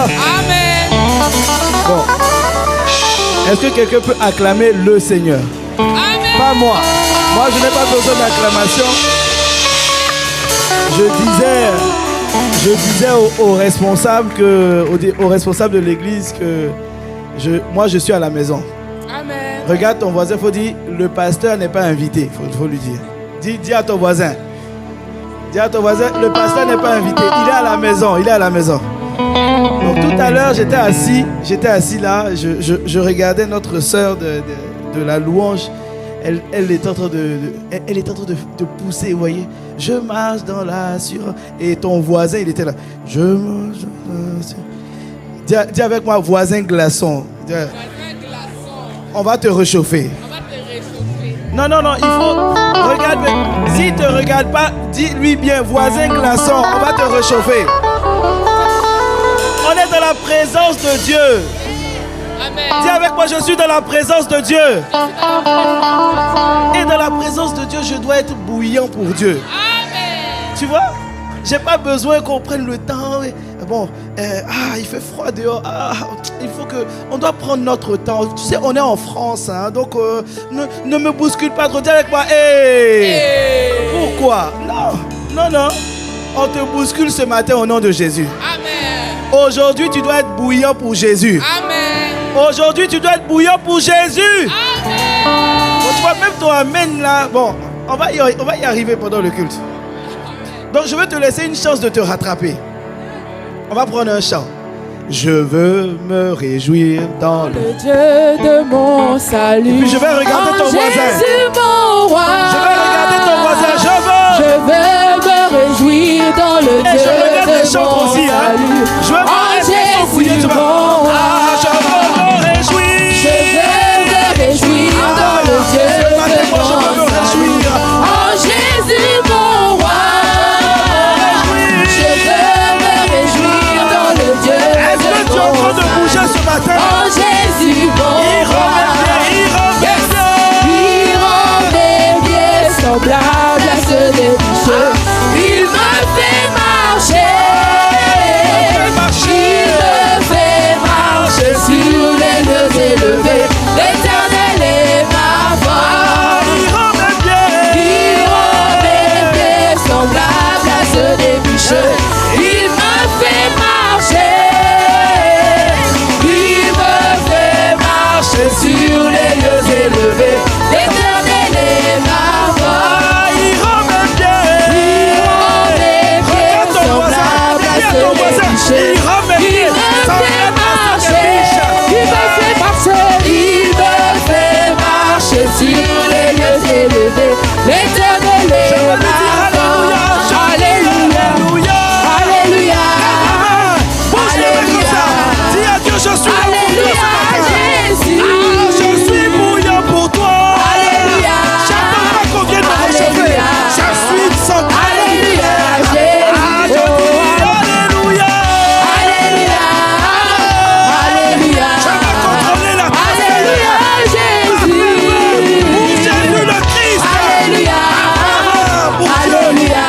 Amen. Bon. Est-ce que quelqu'un peut acclamer le Seigneur? Amen. Pas moi. Moi, je n'ai pas besoin d'acclamation. Je disais aux responsables de l'église que moi, je suis à la maison. Amen. Regarde ton voisin, il faut dire, le pasteur n'est pas invité. Il faut lui dire. Dis à ton voisin. Dis à ton voisin, le pasteur n'est pas invité. Il est à la maison. Il est à la maison. Donc tout à l'heure, j'étais assis là. Je regardais notre sœur de la louange. Elle est en train de pousser, vous voyez. Je marche dans l'assurance. Et ton voisin, il était là. Je marche dans l'assurance. Dis avec moi, voisin glaçon. Voisin glaçon. On va te réchauffer. On va te réchauffer. Non, il faut... Regarde, s'il ne te regarde pas, dis-lui bien, voisin glaçon, on va te réchauffer. On est dans la présence de Dieu. Amen. Dis avec moi, je suis dans la présence de Dieu. Et dans la présence de Dieu, je dois être bouillant pour Dieu. Amen. Tu vois? J'ai pas besoin qu'on prenne le temps. Bon, il fait froid dehors. Il faut que... On doit prendre notre temps. Tu sais, on est en France, hein, donc ne me bouscule pas trop. Dis avec moi, pourquoi? Non. On te bouscule ce matin au nom de Jésus. Amen. Aujourd'hui, tu dois être bouillant pour Jésus. Amen. Aujourd'hui, tu dois être bouillant pour Jésus. Amen. Bon, tu vois, même ton amen là, bon, on va y arriver pendant le culte. Donc, je vais te laisser une chance de te rattraper. On va prendre un chant. Je veux me réjouir dans le Dieu de mon salut. Et puis je vais regarder ton voisin. Jésus mon roi. Je vais regarder ton voisin. Je veux me réjouir dans le Dieu de mon aussi, hein. salut. Je veux en Jésus mon roi. Je veux me réjouir. Je veux me réjouir dans le Dieu de mon salut. En Jésus mon roi. Je veux me réjouir dans le Dieu Est-ce que tu es en train de bouger ce matin? en Jésus mon roi. Il rend mes pieds semblables à ceux des bûcheux. Il me fait marcher. Il me fait marcher sur les lieux élevés. L'Éternel est ma force. Il rend mes pieds semblables à ceux des bûcheux. Il me fait marcher. Il me fait marcher sur les lieux élevés. L'Éternel est ma force. Il rend mes pieds semblables à ceux des bûcheux. Il me fait marcher. Il me fait marcher. Il me fait marcher sur les lieux élevés. L'Éternel est ma force. Alléluia. Alléluia. Alléluia. Dis à Dieu, je suis Alléluia. Jésus. Je suis bouillant pour toi. Alléluia. J'attends pas qu'on vienne me réchauffer. Alléluia. Je suis sans. Alléluia. Jésus. Alléluia. Alléluia. Alléluia. Je vais contrôler la Alléluia. Jésus. Pour Jésus le Christ. Alléluia. Pour Dieu. Alléluia.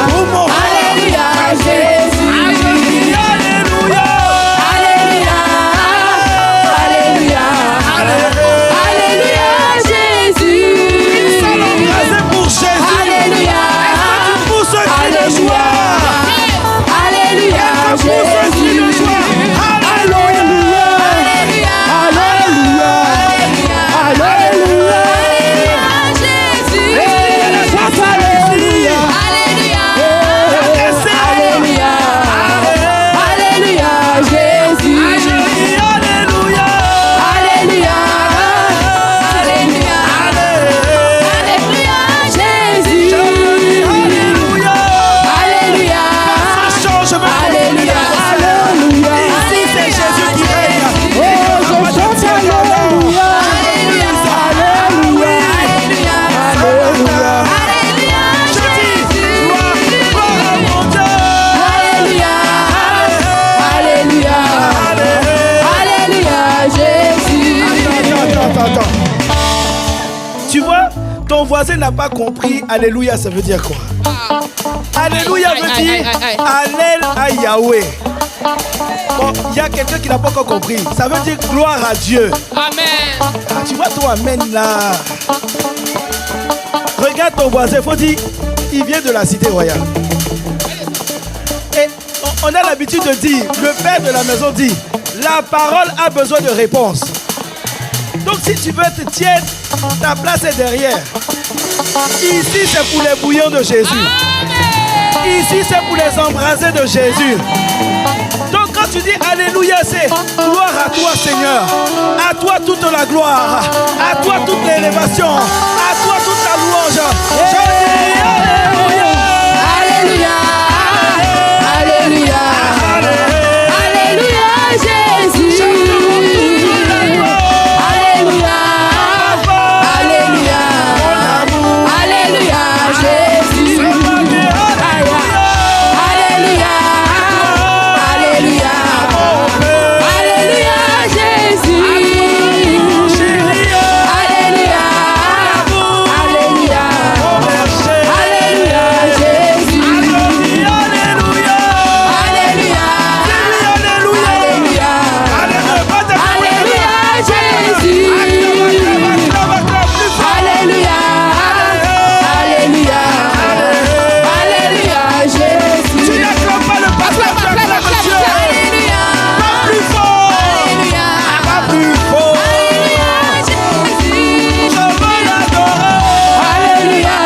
Pour mon Alléluia. Jésus. Alléluia. Alléluia. Alléluia. Alléluia. Jésus. Ça l'embraser pour Jésus. Alléluia. Pour ceux qui le Alléluia. joient. Alléluia. Pour ceux qui le Jésus. joient. Alléluia. Alléluia. Alléluia. Jésus. Alléluia. Alléluia. Alléluia. Jésus. Alléluia. Alléluia. Alléluia. Alléluia. Jésus. Alléluia. Alléluia. Change Alléluia. Alléluia. Ici c'est Jésus qui règne. Oh, je chante Alléluia. Alléluia. Alléluia. Alléluia. Alléluia. Je dis gloire à mon Dieu. Alléluia. Alléluia. Alléluia. Jésus. Attends. Tu vois, ton voisin n'a pas compris. Alléluia, ça veut dire quoi? Alléluia veut dire Allél à Yahweh. Bon, il y a quelqu'un qui n'a pas encore compris. Ça veut dire gloire à Dieu. Amen. Ah, tu vois ton amen là. Regarde ton voisin, faut dire, il vient de la cité royale. Et on a l'habitude de dire, le père de la maison dit, la parole a besoin de réponse. Donc si tu veux te tienne, ta place est derrière. Ici c'est pour les bouillons de Jésus. Ici c'est pour les embrasés de Jésus. Donc quand tu dis Alléluia, c'est gloire à toi Seigneur. À toi toute la gloire. À toi toute l'élévation. À toi toute la louange. Je dis Alléluia. Alléluia. Alléluia. Alléluia, Jésus. Alléluia. Alléluia. Alléluia, Jésus. Alléluia. Alléluia. Alléluia, Jésus. Alléluia. Alléluia. Alléluia, Jésus. Alléluia. Alléluia. Alléluia. Alléluia, Jésus. Alléluia. Alléluia. Alléluia, Jésus. Tu n'acclames pas le pasteur, tu acclames Dieu. Alléluia. Pas plus fort. Alléluia. Pas plus fort. Alléluia, Jésus. Je veux l'adorer. Alléluia.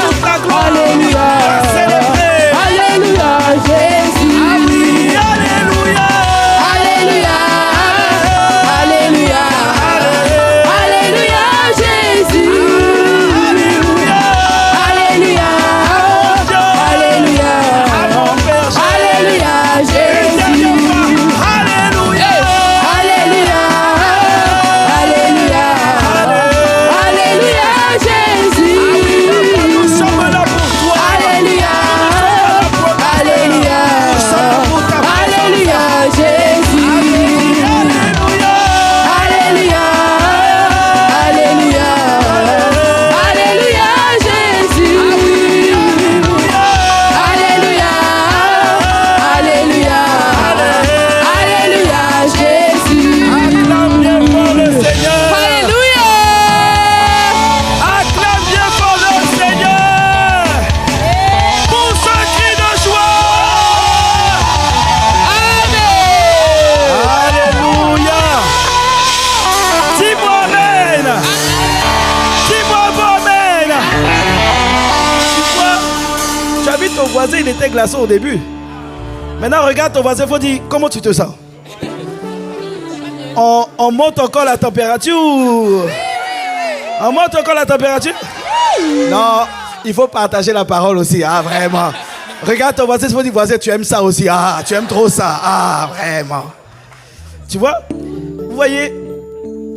Toute la gloire. Alléluia. Célébrer. Alléluia, Jésus. Alléluia. Alléluia. Alléluia. Alléluia, Jésus. Alléluia. Alléluia. Alléluia. À mon Père, Alléluia, Jésus. Alléluia. Alléluia. Alléluia. Alléluia, Jésus. Nous sommes là pour toi. Alléluia. Alléluia. Nous sommes là pour ta Alléluia, Jésus. Alléluia. Alléluia. Alléluia. Alléluia, Jésus. Alléluia. Alléluia. Alléluia, Jésus. Acclame bien fort le Seigneur. Alléluia. Acclame bien fort le Seigneur. Pour ce cri de joie. Alléluia. Dis-moi amen. Dis-moi amen. Tu vois, tu as vu ton voisin, il était glaçon au début. Maintenant, regarde ton voisin, il faut dire, comment tu te sens? On monte encore la température. On monte encore la température? Non, il faut partager la parole aussi. Ah, vraiment. Regarde ton voisin, il faut dire, voisin, tu aimes ça aussi. Ah, tu aimes trop ça. Ah, vraiment. Tu vois? Vous voyez,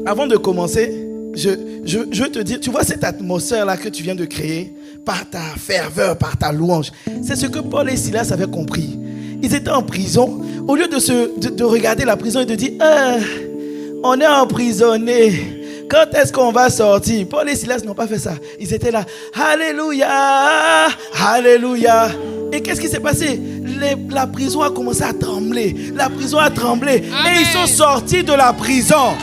avant de commencer, je veux te dire, tu vois cette atmosphère-là que tu viens de créer par ta ferveur, par ta louange. C'est ce que Paul et Silas avaient compris. Ils étaient en prison. Au lieu de regarder la prison et de dire, on est emprisonné. Quand est-ce qu'on va sortir? Paul et Silas n'ont pas fait ça. Ils étaient là. Alléluia. Alléluia. Et qu'est-ce qui s'est passé? La prison a commencé à trembler. La prison a tremblé. Amen. Et ils sont sortis de la prison.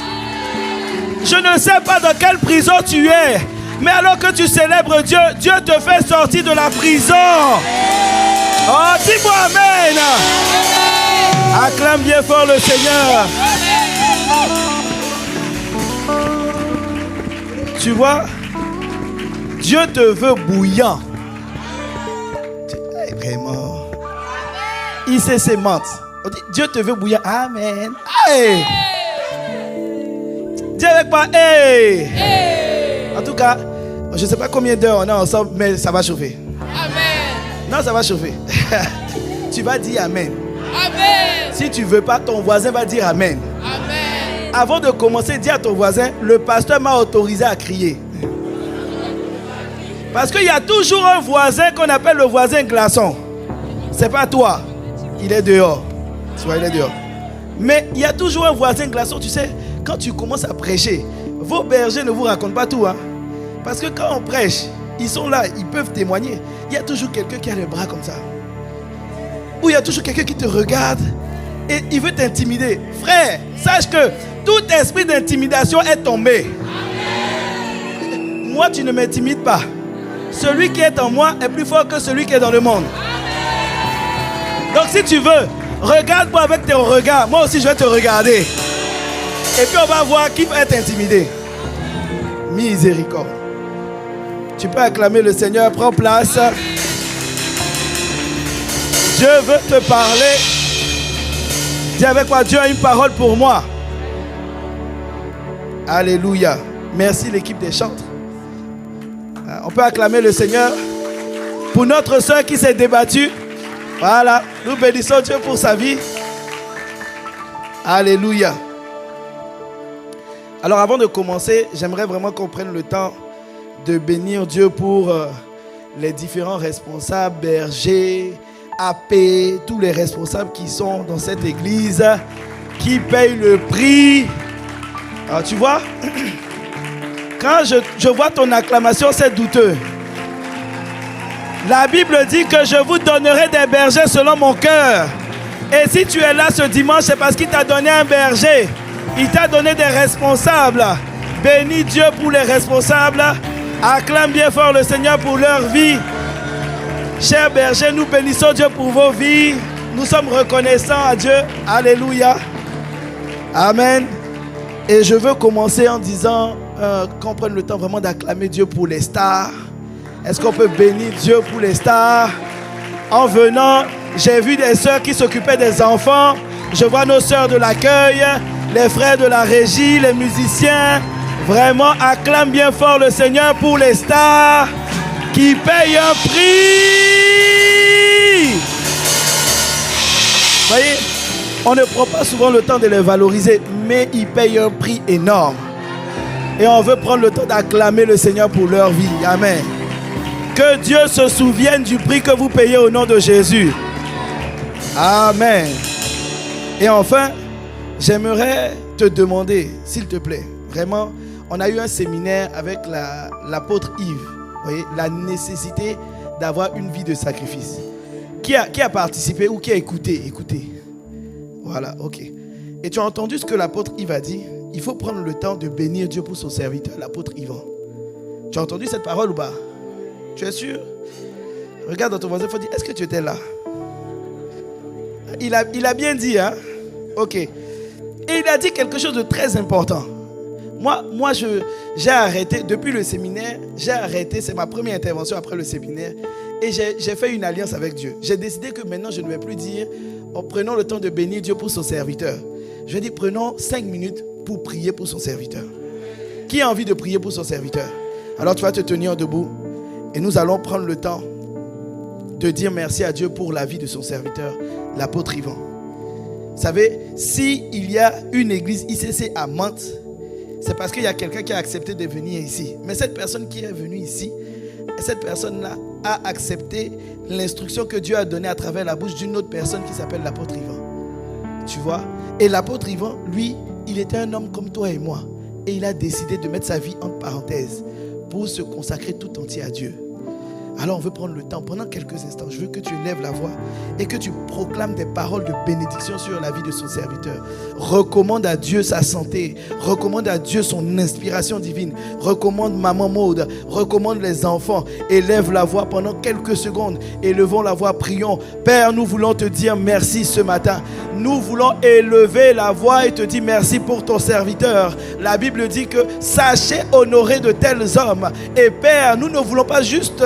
Je ne sais pas dans quelle prison tu es. Mais alors que tu célèbres Dieu, Dieu te fait sortir de la prison. Oh, dis-moi amen. Acclame bien fort le Seigneur. Tu vois, Dieu te veut bouillant. Vraiment. Il sait ses mentes. On dit, Dieu te veut bouillant. Amen. Hey. Dis avec moi, hey. En tout cas, je ne sais pas combien d'heures on est ensemble, mais ça va chauffer. Amen. Non, ça va chauffer. Tu vas dire amen. Amen. Si tu ne veux pas, ton voisin va dire amen. Amen. Avant de commencer, dis à ton voisin, le pasteur m'a autorisé à crier. Parce qu'il y a toujours un voisin qu'on appelle le voisin glaçon. C'est pas toi. Il est dehors. Tu vois, il est dehors. Mais il y a toujours un voisin glaçon. Tu sais, quand tu commences à prêcher, vos bergers ne vous racontent pas tout. Hein? Parce que quand on prêche, ils sont là, ils peuvent témoigner. Il y a toujours quelqu'un qui a les bras comme ça. Ou il y a toujours quelqu'un qui te regarde et il veut t'intimider. Frère, sache que tout esprit d'intimidation est tombé. Moi, tu ne m'intimides pas. Celui qui est en moi est plus fort que celui qui est dans le monde. Donc si tu veux, regarde-moi avec tes regards. Moi aussi, je vais te regarder. Et puis on va voir qui va être intimidé. Miséricorde. Tu peux acclamer le Seigneur. Prends place. Dieu veut te parler. Dis avec moi, Dieu a une parole pour moi. Alléluia. Merci l'équipe des chantres. On peut acclamer le Seigneur pour notre soeur qui s'est débattue. Voilà, nous bénissons Dieu pour sa vie. Alléluia. Alors avant de commencer, j'aimerais vraiment qu'on prenne le temps de bénir Dieu pour les différents responsables, bergers, AP, tous les responsables qui sont dans cette église, qui payent le prix. Alors tu vois, quand je vois ton acclamation, c'est douteux. La Bible dit que je vous donnerai des bergers selon mon cœur. Et si tu es là ce dimanche, c'est parce qu'il t'a donné un berger. Il t'a donné des responsables. Bénis Dieu pour les responsables. Acclame bien fort le Seigneur pour leur vie. Chers bergers, nous bénissons Dieu pour vos vies. Nous sommes reconnaissants à Dieu. Alléluia. Amen. Et je veux commencer en disant qu'on prenne le temps vraiment d'acclamer Dieu pour les stars. Est-ce qu'on peut bénir Dieu pour les stars? En venant, j'ai vu des sœurs qui s'occupaient des enfants. Je vois nos sœurs de l'accueil, les frères de la régie, les musiciens. Vraiment, acclame bien fort le Seigneur pour les stars qui payent un prix. Vous voyez, on ne prend pas souvent le temps de les valoriser, mais ils payent un prix énorme. Et on veut prendre le temps d'acclamer le Seigneur pour leur vie. Amen. Que Dieu se souvienne du prix que vous payez au nom de Jésus. Amen. Et enfin, j'aimerais te demander, s'il te plaît, vraiment, on a eu un séminaire avec l'apôtre Yves. Vous voyez, la nécessité d'avoir une vie de sacrifice. Qui a participé ou qui a écouté? Écoutez. Voilà, ok. Et tu as entendu ce que l'apôtre Yves a dit? Il faut prendre le temps de bénir Dieu pour son serviteur, l'apôtre Yvan. Tu as entendu cette parole ou pas? Tu es sûr? Regarde dans ton voisin, il faut dire, est-ce que tu étais là? Il a bien dit, hein? Ok. Et il a dit quelque chose de très important. Moi j'ai arrêté, depuis le séminaire, j'ai arrêté, c'est ma première intervention après le séminaire, et j'ai fait une alliance avec Dieu. J'ai décidé que maintenant, je ne vais plus dire, prenons le temps de bénir Dieu pour son serviteur. Je dis, prenons 5 minutes pour prier pour son serviteur. Qui a envie de prier pour son serviteur? Alors tu vas te tenir debout. Et nous allons prendre le temps de dire merci à Dieu pour la vie de son serviteur, l'apôtre Yvan. Vous savez, s'il y a une église ICC à Mantes, c'est parce qu'il y a quelqu'un qui a accepté de venir ici. Mais cette personne qui est venue ici, cette personne-là a accepté l'instruction que Dieu a donnée à travers la bouche d'une autre personne qui s'appelle l'apôtre Yvan. Tu vois? Et l'apôtre Yvan, lui, il était un homme comme toi et moi. Et il a décidé de mettre sa vie entre parenthèses pour se consacrer tout entier à Dieu. Alors on veut prendre le temps, pendant quelques instants, je veux que tu élèves la voix et que tu proclames des paroles de bénédiction sur la vie de son serviteur. Recommande à Dieu sa santé, recommande à Dieu son inspiration divine, recommande Maman Maude, recommande les enfants. Élève la voix pendant quelques secondes, élevons la voix, prions. Père, nous voulons te dire merci ce matin. Nous voulons élever la voix et te dire merci pour ton serviteur. La Bible dit que sachez honorer de tels hommes. Et Père, nous ne voulons pas juste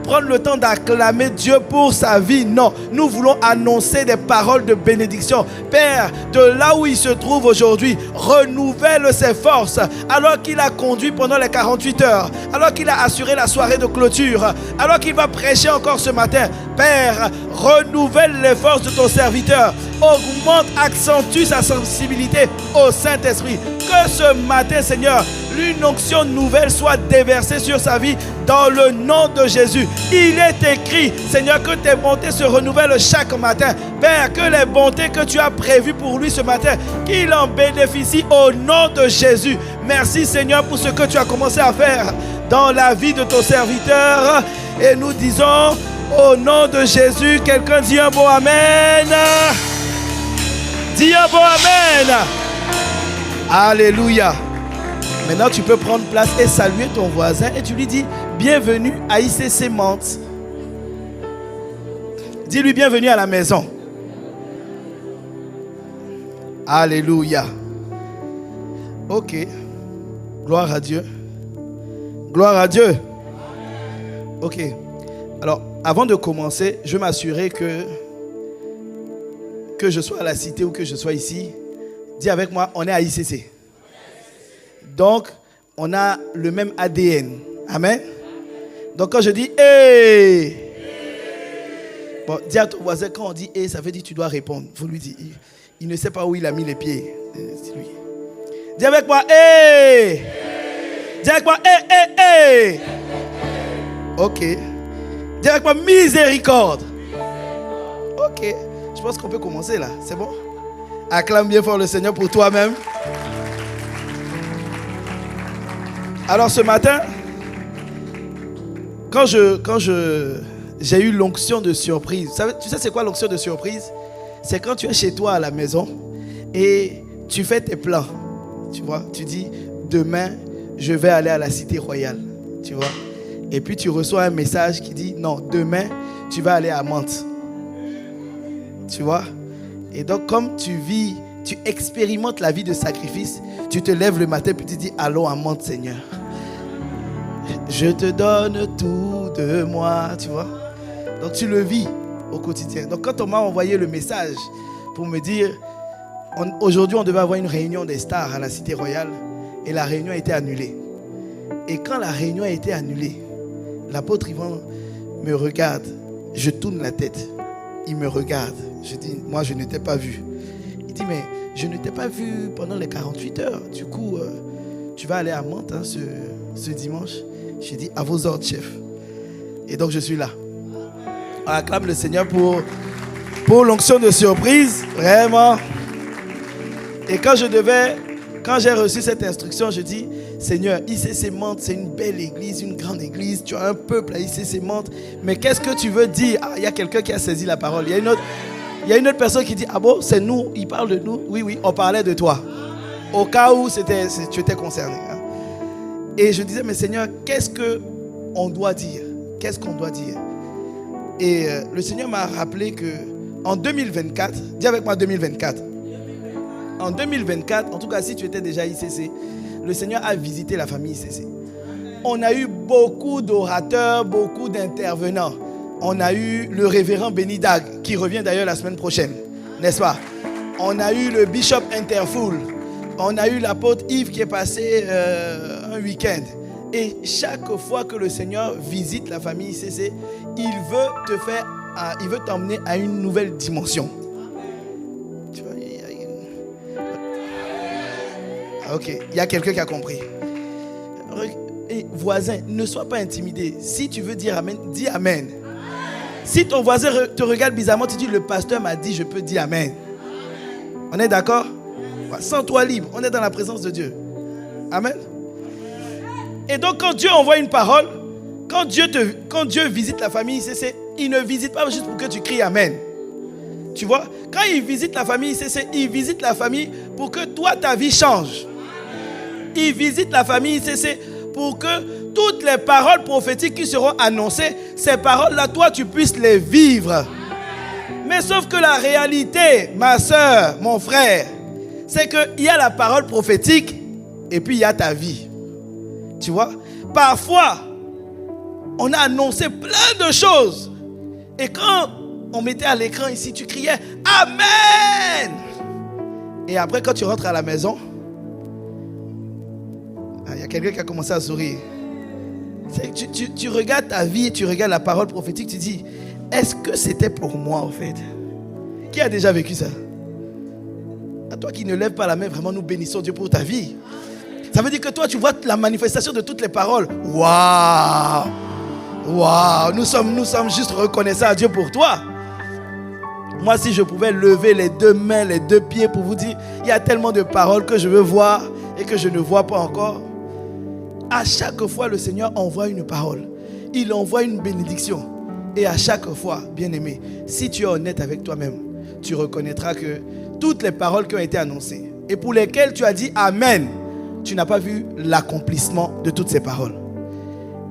prendre le temps d'acclamer Dieu pour sa vie. Non, nous voulons annoncer des paroles de bénédiction. Père, de là où il se trouve aujourd'hui, renouvelle ses forces. Alors qu'il a conduit pendant les 48 heures, alors qu'il a assuré la soirée de clôture, alors qu'il va prêcher encore ce matin. Père, renouvelle les forces de ton serviteur. Augmente, accentue sa sensibilité au Saint-Esprit. Que ce matin, Seigneur, une onction nouvelle soit déversée sur sa vie dans le nom de Jésus. Il est écrit, Seigneur, que tes bontés se renouvellent chaque matin. Père, que les bontés que tu as prévues pour lui ce matin, qu'il en bénéficie au nom de Jésus. Merci, Seigneur, pour ce que tu as commencé à faire dans la vie de ton serviteur. Et nous disons, au nom de Jésus, quelqu'un dit un bon Amen. Dis un bon amen. Alléluia. Maintenant, tu peux prendre place et saluer ton voisin et tu lui dis bienvenue à ICC Mantes. Dis-lui bienvenue à la maison. Alléluia. Ok. Gloire à Dieu. Gloire à Dieu. Ok. Alors, avant de commencer, je vais m'assurer que je sois à la cité ou que je sois ici. Dis avec moi, on est à ICC. Donc, on a le même ADN. Amen. Donc, quand je dis « hey », bon, dis à ton voisin, quand on dit « hey », ça veut dire que tu dois répondre. Il faut lui dire. Il ne sait pas où il a mis les pieds. C'est lui. Dis avec moi « hey ». Dis avec moi « hey, hey, hey ». Ok. Dis avec moi « miséricorde ». Ok. Je pense qu'on peut commencer là. C'est bon? Acclame bien fort le Seigneur pour toi-même. Alors ce matin, quand j'ai eu l'onction de surprise. Tu sais c'est quoi l'onction de surprise? C'est quand tu es chez toi à la maison et tu fais tes plans. Tu vois, tu dis demain je vais aller à la cité royale. Tu vois. Et puis tu reçois un message qui dit non, demain tu vas aller à Mantes. Tu vois. Et donc comme tu expérimentes la vie de sacrifice, tu te lèves le matin et tu dis allons à Mantes, Seigneur. Je te donne tout de moi, tu vois. Donc tu le vis au quotidien. Donc quand on m'a envoyé le message pour me dire aujourd'hui on devait avoir une réunion des stars à la Cité Royale et la réunion a été annulée. Et quand la réunion a été annulée, l'apôtre Yvan me regarde, je tourne la tête, il me regarde, je dis moi je ne t'ai pas vu. Il dit mais je ne t'ai pas vu pendant les 48 heures, du coup tu vas aller à Mantes hein, ce dimanche. J'ai dit à vos ordres chef. Et donc je suis là. On acclame le Seigneur pour l'onction de surprise, vraiment. Et quand j'ai reçu cette instruction, je dis Seigneur, ICC Mantes, c'est une belle église, une grande église. Tu as un peuple à ICC Mantes. Mais qu'est-ce que tu veux dire? Ah, il y a quelqu'un qui a saisi la parole. Il y a une autre personne qui dit ah bon, c'est nous, il parle de nous. Oui, on parlait de toi. Au cas où tu étais concerné. Hein. Et je disais mais Seigneur, qu'est-ce qu'on doit dire? Qu'est-ce qu'on doit dire? Et le Seigneur m'a rappelé que en 2024, dis avec moi 2024. En 2024, en tout cas si tu étais déjà ICC, le Seigneur a visité la famille ICC. On a eu beaucoup d'orateurs, beaucoup d'intervenants. On a eu le révérend Benny Dag, qui revient d'ailleurs la semaine prochaine, n'est-ce pas? On a eu le bishop Interfool. On a eu l'apôtre Yves qui est passé un week-end. Et chaque fois que le Seigneur visite la famille ICC, il veut t'emmener à une nouvelle dimension. Tu vois, ok, il y a quelqu'un qui a compris. Et voisin, ne sois pas intimidé. Si tu veux dire amen, dis amen. Si ton voisin te regarde bizarrement, tu dis le pasteur m'a dit je peux dire amen. On est d'accord? Sens-toi libre, on est dans la présence de Dieu. Amen. Et donc quand Dieu envoie une parole, quand Dieu visite la famille, il ne visite pas juste pour que tu cries amen. Tu vois, quand il visite la famille, il visite la famille pour que toi, ta vie change. Il visite la famille, pour que toutes les paroles prophétiques qui seront annoncées, ces paroles-là, toi, tu puisses les vivre. Mais sauf que la réalité, ma soeur, mon frère, c'est qu'il y a la parole prophétique et puis il y a ta vie. Tu vois, parfois, on a annoncé plein de choses. Et quand on mettait à l'écran ici, tu criais Amen. Et après, quand tu rentres à la maison, il y a quelqu'un qui a commencé à sourire. Tu regardes ta vie, tu regardes la parole prophétique, tu dis, est-ce que c'était pour moi en fait? Qui a déjà vécu ça? À toi qui ne lèves pas la main, vraiment nous bénissons Dieu pour ta vie. Ça veut dire que toi tu vois la manifestation de toutes les paroles. Waouh! Waouh! Nous sommes juste reconnaissants à Dieu pour toi. Moi si je pouvais lever les deux mains, les deux pieds pour vous dire, il y a tellement de paroles que je veux voir et que je ne vois pas encore. À chaque fois, le Seigneur envoie une parole. Il envoie une bénédiction. Et à chaque fois, bien-aimé, si tu es honnête avec toi-même, tu reconnaîtras que toutes les paroles qui ont été annoncées et pour lesquelles tu as dit Amen, tu n'as pas vu l'accomplissement de toutes ces paroles.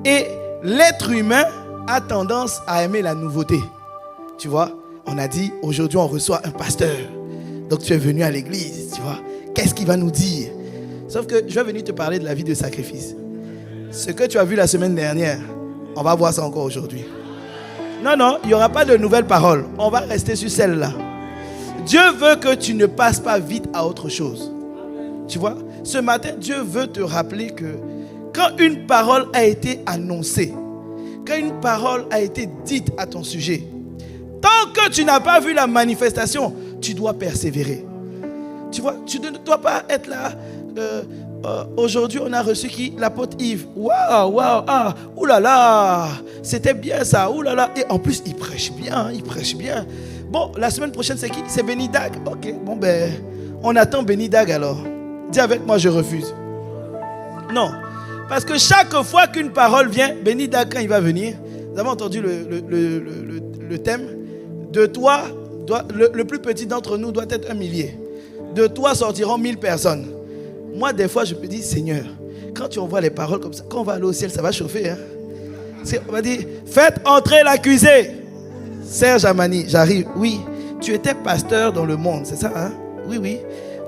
Et l'être humain a tendance à aimer la nouveauté. Tu vois, on a dit aujourd'hui on reçoit un pasteur. Donc tu es venu à l'église, tu vois. Qu'est-ce qu'il va nous dire? Sauf que je vais venir te parler de la vie de sacrifice. Ce que tu as vu la semaine dernière, on va voir ça encore aujourd'hui. Non, il n'y aura pas de nouvelles paroles. On va rester sur celle-là. Dieu veut que tu ne passes pas vite à autre chose. Tu vois, ce matin, Dieu veut te rappeler que quand une parole a été annoncée, quand une parole a été dite à ton sujet, tant que tu n'as pas vu la manifestation, tu dois persévérer. Tu vois, tu ne dois pas être là. Aujourd'hui, on a reçu qui? L'apôtre Yves. Waouh, oulala, c'était bien ça, oulala. Et en plus, il prêche bien. Bon, la semaine prochaine, c'est qui? C'est Benny Dag. Ok, bon ben, on attend Benny Dag alors. Dis avec moi, je refuse. Non, parce que chaque fois qu'une parole vient, Benny Dag, quand il va venir, vous avez entendu le thème? De toi, le plus petit d'entre nous doit être 1 millier. De toi sortiront 1000 personnes. Moi, des fois, je me dis, Seigneur, quand tu envoies les paroles comme ça, quand on va aller au ciel, ça va chauffer. Hein? On va dire, faites entrer l'accusé. Serge Amani, j'arrive. Oui, tu étais pasteur dans le monde, c'est ça, hein? Oui.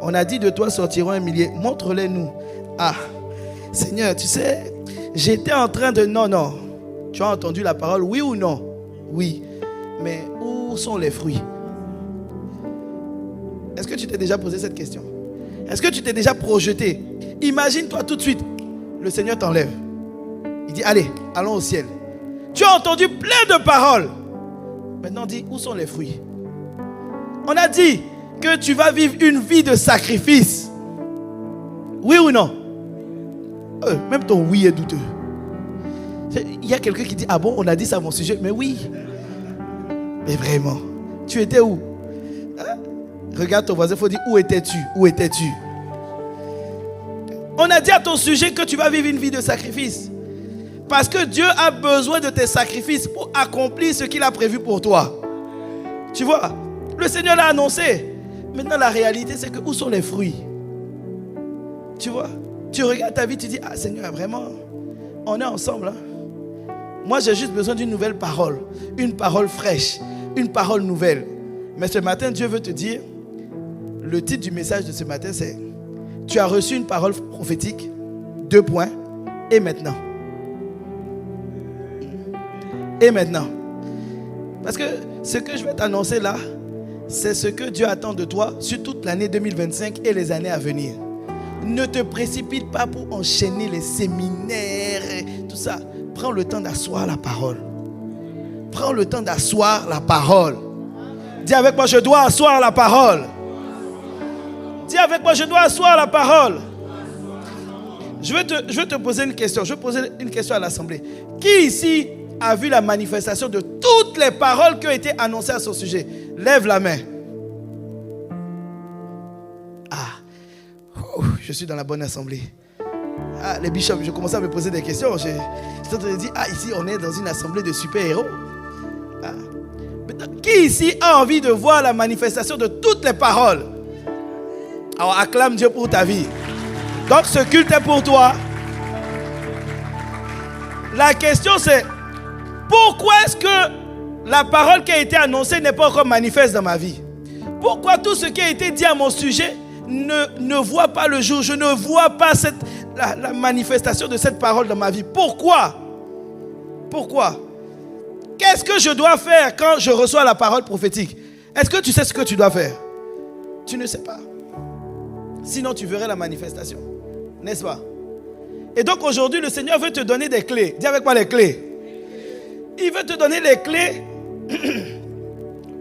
On a dit de toi sortiront 1 millier. Montre-les-nous. Ah, Seigneur, tu sais, j'étais en train de... Non. Tu as entendu la parole, oui ou non? Oui. Mais où sont les fruits? Est-ce que tu t'es déjà posé cette question? Est-ce que tu t'es déjà projeté? Imagine-toi tout de suite, le Seigneur t'enlève. Il dit, allez, allons au ciel. Tu as entendu plein de paroles. Maintenant, dis, où sont les fruits? On a dit que tu vas vivre une vie de sacrifice. Oui ou non? Même ton oui est douteux. Il y a quelqu'un qui dit, ah bon, on a dit ça à mon sujet. Mais oui. Mais vraiment, tu étais où? Hein? Regarde ton voisin, il faut dire, où étais-tu? Où étais-tu? On a dit à ton sujet que tu vas vivre une vie de sacrifice. Parce que Dieu a besoin de tes sacrifices pour accomplir ce qu'il a prévu pour toi. Tu vois, le Seigneur l'a annoncé. Maintenant, la réalité, c'est que où sont les fruits? Tu vois, tu regardes ta vie, tu dis, ah Seigneur, vraiment, on est ensemble. Hein? Moi, j'ai juste besoin d'une nouvelle parole. Une parole fraîche, une parole nouvelle. Mais ce matin, Dieu veut te dire, le titre du message de ce matin, c'est tu as reçu une parole prophétique, 2 points, et maintenant. Et maintenant. Parce que ce que je vais t'annoncer là, c'est ce que Dieu attend de toi sur toute l'année 2025 et les années à venir. Ne te précipite pas pour enchaîner les séminaires et tout ça. Prends le temps d'asseoir la parole. Prends le temps d'asseoir la parole. Dis avec moi, je dois asseoir la parole. Dis avec moi, je dois asseoir la parole. Je vais te poser une question. Je vais poser une question à l'Assemblée. Qui ici a vu la manifestation de toutes les paroles qui ont été annoncées à son sujet? Lève la main. Je suis dans la bonne assemblée. Les bishops, je commençais à me poser des questions. Je te dis, ici on est dans une assemblée de super-héros. Qui ici a envie de voir la manifestation de toutes les paroles? Alors acclame Dieu pour ta vie. Donc ce culte est pour toi. La question c'est, pourquoi est-ce que la parole qui a été annoncée n'est pas encore manifeste dans ma vie? Pourquoi tout ce qui a été dit à mon sujet ne voit pas le jour? Je ne vois pas la manifestation de cette parole dans ma vie. Pourquoi? Qu'est-ce que je dois faire quand je reçois la parole prophétique? Est-ce que tu sais ce que tu dois faire? Tu ne sais pas. Sinon tu verrais la manifestation. N'est-ce pas? Et donc aujourd'hui le Seigneur veut te donner des clés. Dis avec moi les clés. Il veut te donner les clés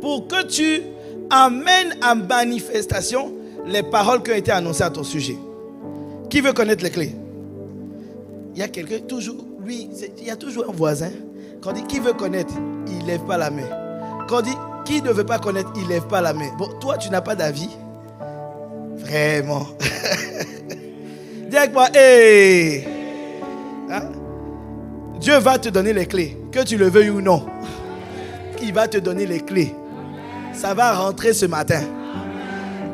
pour que tu amènes à manifestation les paroles qui ont été annoncées à ton sujet. Qui veut connaître les clés? Il y a quelqu'un, toujours, lui, il y a toujours un voisin. Quand on dit qui veut connaître, il ne lève pas la main. Quand on dit qui ne veut pas connaître, il ne lève pas la main. Bon, toi, tu n'as pas d'avis? Vraiment. Dis avec moi, hey! Hein? Dieu va te donner les clés, que tu le veuilles ou non. Il va te donner les clés. Ça va rentrer ce matin.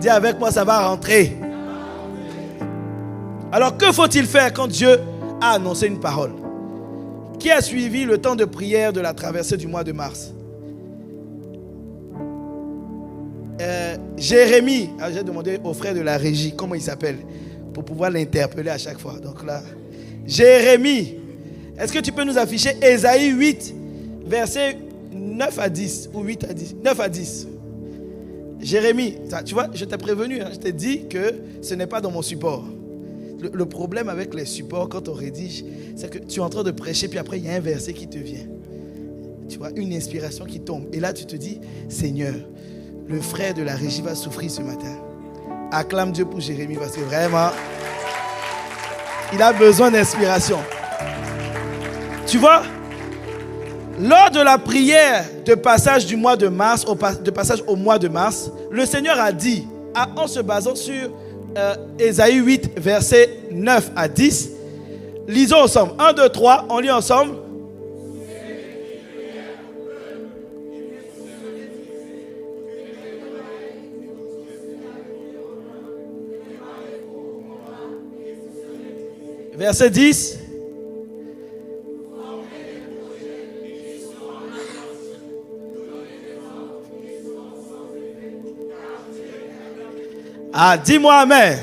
Dis avec moi, ça va rentrer. Alors, que faut-il faire quand Dieu a annoncé une parole? Qui a suivi le temps de prière de la traversée du mois de mars? Jérémie, j'ai demandé au frère de la régie comment il s'appelle pour pouvoir l'interpeller à chaque fois. Donc là, Jérémie, est-ce que tu peux nous afficher Ésaïe 8, versets 9 à 10 ou 8 à 10? 9 à 10. Jérémie, tu vois, je t'ai prévenu, je t'ai dit que ce n'est pas dans mon support. Le problème avec les supports quand on rédige, c'est que tu es en train de prêcher, puis après il y a un verset qui te vient. Tu vois, une inspiration qui tombe. Et là tu te dis, Seigneur, le frère de la régie va souffrir ce matin. Acclame Dieu pour Jérémie parce que vraiment, il a besoin d'inspiration. Tu vois, lors de la prière de passage du mois de mars, de passage au mois de mars, le Seigneur a dit, en se basant sur Ésaïe 8, versets 9 à 10, lisons ensemble. 1, 2, 3, on lit ensemble. Verset 10. Ah, dis-moi amen.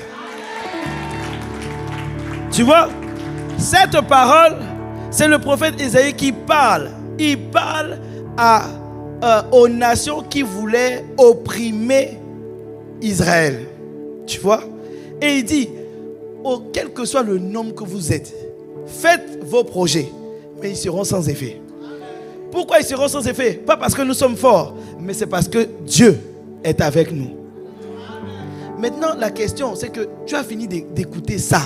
Tu vois, cette parole, c'est le prophète Ésaïe qui parle. Il parle aux nations qui voulaient opprimer Israël. Tu vois? Et il dit, quel que soit le nombre que vous êtes, faites vos projets, mais ils seront sans effet. Pourquoi ils seront sans effet? Pas parce que nous sommes forts, mais c'est parce que Dieu est avec nous. Maintenant, la question, c'est que tu as fini d'écouter ça.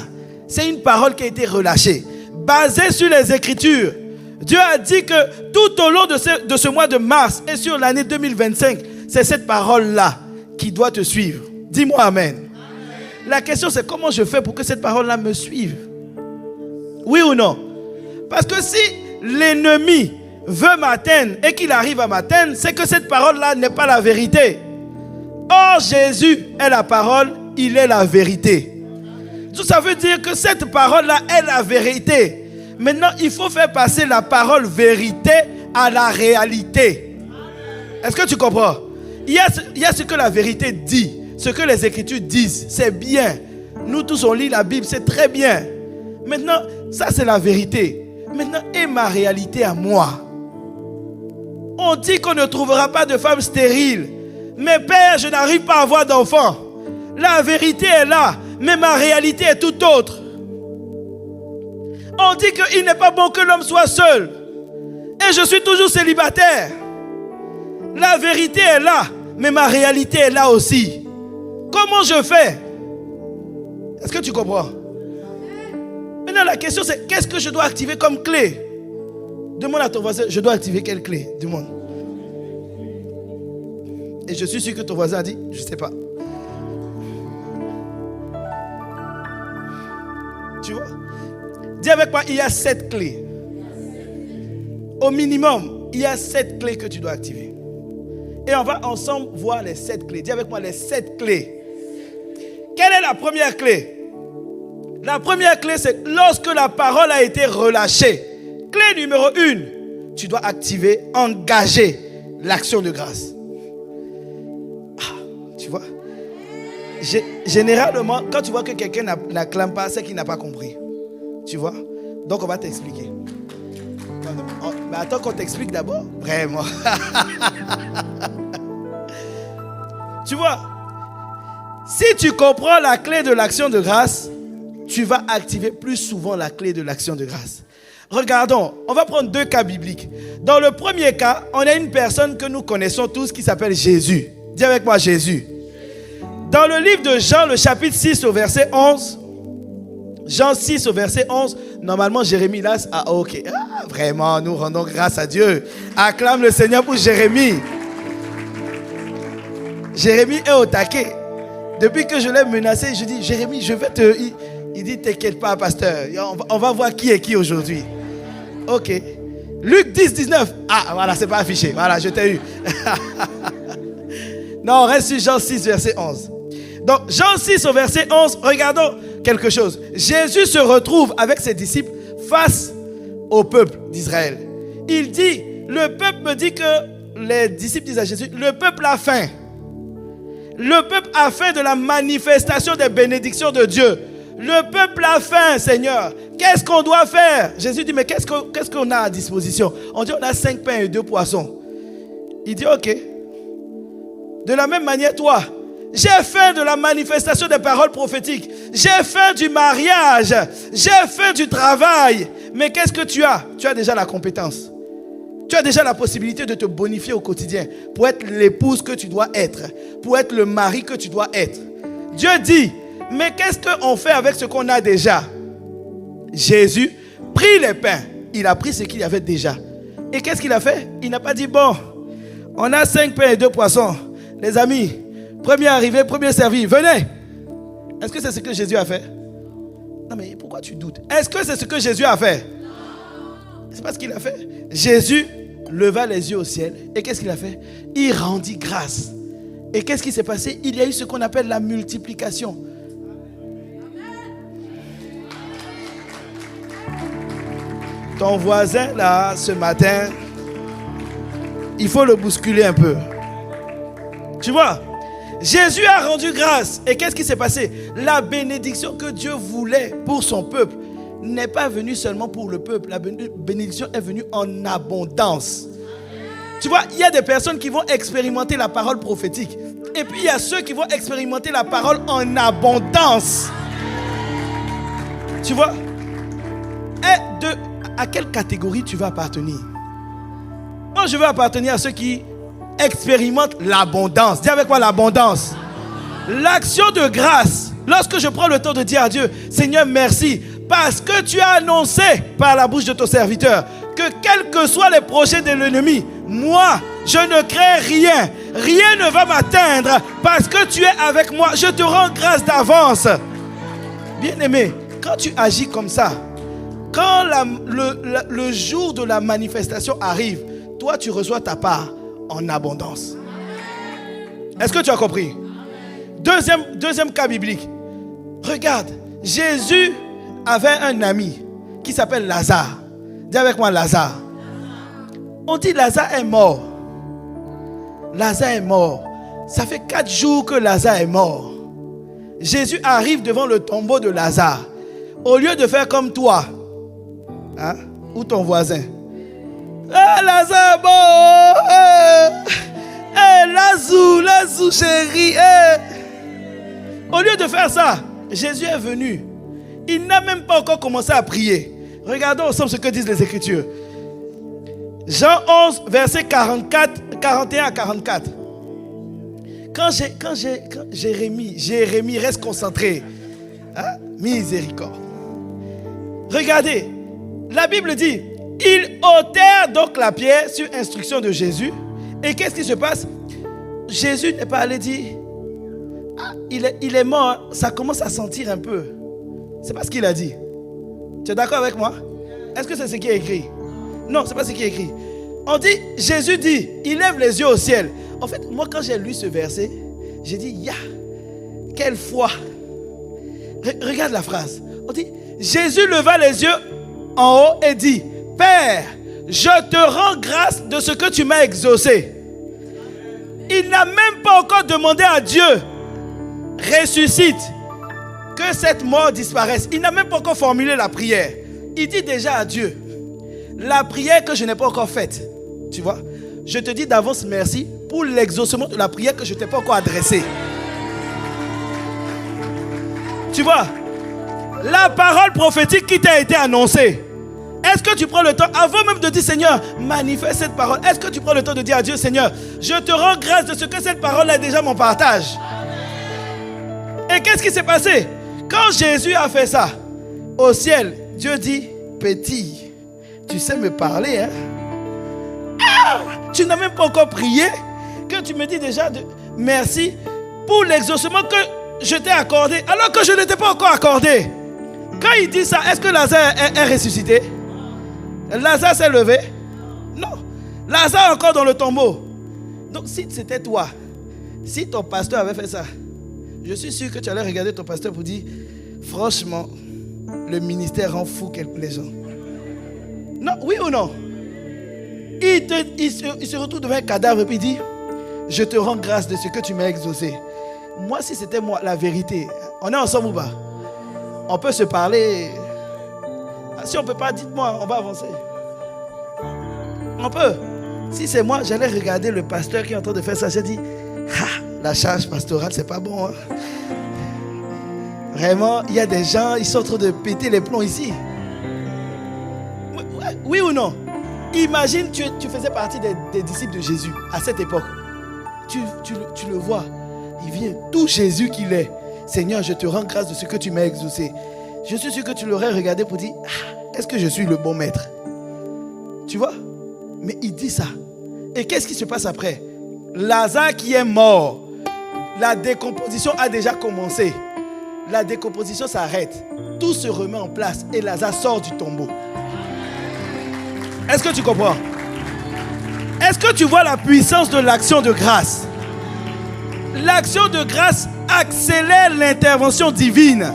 C'est une parole qui a été relâchée, basée sur les Écritures. Dieu a dit que tout au long de ce mois de mars et sur l'année 2025, c'est cette parole-là qui doit te suivre. Dis-moi amen. La question, c'est comment je fais pour que cette parole-là me suive? Oui ou non? Parce que si l'ennemi veut m'atteindre et qu'il arrive à m'atteindre, c'est que cette parole-là n'est pas la vérité. Or, Jésus est la parole, il est la vérité. Tout ça veut dire que cette parole-là est la vérité. Maintenant, il faut faire passer la parole vérité à la réalité. Est-ce que tu comprends? Il y a ce que la vérité dit, ce que les Écritures disent, c'est bien. Nous tous, on lit la Bible, c'est très bien. Maintenant, ça c'est la vérité. Maintenant, et ma réalité à moi? On dit qu'on ne trouvera pas de femme stérile. Mais Père, je n'arrive pas à avoir d'enfant. La vérité est là, mais ma réalité est tout autre. On dit qu'il n'est pas bon que l'homme soit seul. Et je suis toujours célibataire. La vérité est là, mais ma réalité est là aussi. Comment je fais? Est-ce que tu comprends? Maintenant, la question c'est, qu'est-ce que je dois activer comme clé? Demande à ton voisin, je dois activer quelle clé? Demande. Et je suis sûr que ton voisin a dit, je ne sais pas. Tu vois? Dis avec moi, il y a 7 clés. Au minimum, il y a 7 clés que tu dois activer. Et on va ensemble voir les 7 clés. Dis avec moi les 7 clés. Quelle est la première clé? La première clé, c'est lorsque la parole a été relâchée. Clé numéro 1, tu dois activer, engager l'action de grâce. Tu vois? Généralement, quand tu vois que quelqu'un n'acclame pas, c'est qu'il n'a pas compris. Tu vois? Donc on va t'expliquer. Mais attends qu'on t'explique d'abord. Vraiment. Tu vois? Si tu comprends la clé de l'action de grâce, tu vas activer plus souvent la clé de l'action de grâce. Regardons, on va prendre 2 cas bibliques. Dans le premier cas, on a une personne que nous connaissons tous qui s'appelle Jésus. Dis avec moi Jésus. Dans le livre de Jean, le chapitre 6 au verset 11, Jean 6 au verset 11, normalement Jérémie là, ok, vraiment, nous rendons grâce à Dieu. Acclame le Seigneur pour Jérémie. Jérémie est au taquet. Depuis que je l'ai menacé, je dis, Jérémie, je vais te... Il dit, t'inquiète pas, pasteur, on va voir qui est qui aujourd'hui. Ok. Luc 10, 19. Ah, voilà, c'est pas affiché. Voilà, je t'ai eu. Non, on reste sur Jean 6, verset 11. Donc, Jean 6 au verset 11, regardons quelque chose. Jésus se retrouve avec ses disciples face au peuple d'Israël. Il dit, le peuple me dit que, les disciples disent à Jésus, le peuple a faim. Le peuple a faim de la manifestation des bénédictions de Dieu. Le peuple a faim, Seigneur. Qu'est-ce qu'on doit faire? Jésus dit, mais qu'est-ce qu'on a à disposition? On dit, on a 5 pains et 2 poissons. Il dit, ok. De la même manière, toi, j'ai faim de la manifestation des paroles prophétiques. J'ai faim du mariage. J'ai faim du travail. Mais qu'est-ce que tu as? Tu as déjà la compétence. Tu as déjà la possibilité de te bonifier au quotidien pour être l'épouse que tu dois être, pour être le mari que tu dois être. Dieu dit, mais qu'est-ce qu'on fait avec ce qu'on a déjà? Jésus prit les pains. Il a pris ce qu'il y avait déjà. Et qu'est-ce qu'il a fait? Il n'a pas dit, bon, on a 5 pains et 2 poissons. Les amis, premier arrivé, premier servi, venez. Est-ce que c'est ce que Jésus a fait? Non mais pourquoi tu doutes? Est-ce que c'est ce que Jésus a fait? C'est pas ce qu'il a fait. Jésus leva les yeux au ciel. Et qu'est-ce qu'il a fait? Il rendit grâce. Et qu'est-ce qui s'est passé? Il y a eu ce qu'on appelle la multiplication. Ton voisin là, ce matin, il faut le bousculer un peu. Tu vois? Jésus a rendu grâce. Et qu'est-ce qui s'est passé? La bénédiction que Dieu voulait pour son peuple n'est pas venue seulement pour le peuple. La bénédiction est venue en abondance. Tu vois, il y a des personnes qui vont expérimenter la parole prophétique. Et puis il y a ceux qui vont expérimenter la parole en abondance. Tu vois? À quelle catégorie tu veux appartenir? Moi, je veux appartenir à ceux qui expérimentent l'abondance. Dis avec moi l'abondance. L'action de grâce. Lorsque je prends le temps de dire à Dieu, Seigneur, merci, parce que tu as annoncé par la bouche de ton serviteur que quels que soient les projets de l'ennemi, moi, je ne crains rien. Rien ne va m'atteindre parce que tu es avec moi. Je te rends grâce d'avance. Bien-aimé, quand tu agis comme ça, quand le jour de la manifestation arrive, toi, tu reçois ta part en abondance. Est-ce que tu as compris? Deuxième cas biblique. Regarde, Jésus avait un ami qui s'appelle Lazare. Dis avec moi Lazare. On dit Lazare est mort. Lazare est mort. Ça fait 4 jours que Lazare est mort. Jésus arrive devant le tombeau de Lazare. Au lieu de faire comme toi, hein, ou ton voisin. Lazare est mort. Lazou chérie. Au lieu de faire ça, Jésus est venu. Il n'a même pas encore commencé à prier. Regardons ensemble ce que disent les Écritures. Jean 11, verset 41 à 44. Quand Jérémie, reste concentré. Hein? Miséricorde. Regardez, la Bible dit, ils ôtèrent donc la pierre sur instruction de Jésus. Et qu'est-ce qui se passe? Jésus n'est pas allé dire, il est mort, ça commence à sentir un peu. C'est pas ce qu'il a dit. Tu es d'accord avec moi? Est-ce que c'est ce qui est écrit? Non, c'est pas ce qui est écrit. On dit, Jésus dit, il lève les yeux au ciel. En fait, moi quand j'ai lu ce verset, j'ai dit, quelle foi. Regarde la phrase. On dit, Jésus leva les yeux en haut et dit, Père, je te rends grâce de ce que tu m'as exaucé. Il n'a même pas encore demandé à Dieu, ressuscite, que cette mort disparaisse. Il n'a même pas encore formulé la prière. Il dit déjà à Dieu, la prière que je n'ai pas encore faite, tu vois, je te dis d'avance merci pour l'exaucement de la prière que je ne t'ai pas encore adressée. Tu vois, la parole prophétique qui t'a été annoncée, est-ce que tu prends le temps, avant même de dire Seigneur, manifeste cette parole, est-ce que tu prends le temps de dire à Dieu, Seigneur, je te rends grâce de ce que cette parole est déjà mon partage. Et qu'est-ce qui s'est passé? Quand Jésus a fait ça, au ciel, Dieu dit, petit, tu sais me parler, hein? Tu n'as même pas encore prié, que tu me dis déjà merci pour l'exaucement que je t'ai accordé, alors que je ne t'ai pas encore accordé. Quand il dit ça, est-ce que Lazare est ressuscité? Lazare s'est levé? Non. Lazare est encore dans le tombeau. Donc si c'était toi, si ton pasteur avait fait ça, Je suis sûr que tu allais regarder ton pasteur pour dire, franchement, le ministère rend fou les gens. Non, oui ou non? Il se retrouve devant un cadavre et puis il dit, je te rends grâce de ce que tu m'as exaucé. Moi, si c'était moi, la vérité, on est ensemble ou pas? On peut se parler. Si on ne peut pas, dites-moi, on va avancer. On peut. Si c'est moi, j'allais regarder le pasteur qui est en train de faire ça. J'ai dit, la charge pastorale, c'est pas bon. Hein? Vraiment, il y a des gens, ils sont en train de péter les plombs ici. Oui ou non? Imagine, tu faisais partie des disciples de Jésus à cette époque. Tu le vois. Il vient, tout Jésus qu'il est. Seigneur, je te rends grâce de ce que tu m'as exaucé. Je suis sûr que tu l'aurais regardé pour dire, est-ce que je suis le bon maître? Tu vois? Mais il dit ça. Et qu'est-ce qui se passe après? Lazare qui est mort. La décomposition a déjà commencé. La décomposition s'arrête. Tout se remet en place et Lazare sort du tombeau. Est-ce que tu comprends? Est-ce que tu vois la puissance de l'action de grâce? L'action de grâce accélère l'intervention divine.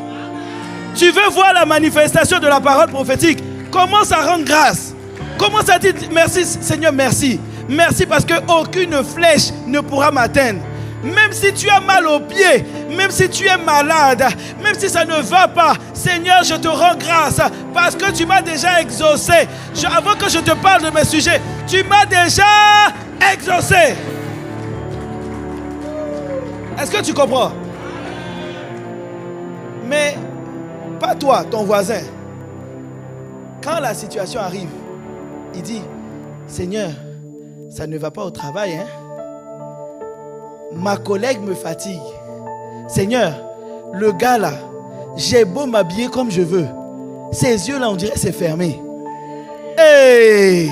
Tu veux voir la manifestation de la parole prophétique? Commence à rendre grâce. Commence à dire merci Seigneur, merci. Merci parce qu'aucune flèche ne pourra m'atteindre. Même si tu as mal aux pieds, même si tu es malade, même si ça ne va pas, Seigneur, je te rends grâce parce que tu m'as déjà exaucé. Avant que je te parle de mes sujets, tu m'as déjà exaucé. Est-ce que tu comprends? Mais pas toi, ton voisin. Quand la situation arrive, il dit, Seigneur, ça ne va pas au travail, hein? Ma collègue me fatigue. Seigneur, le gars là, j'ai beau m'habiller comme je veux. Ses yeux là, on dirait c'est fermé. Hey!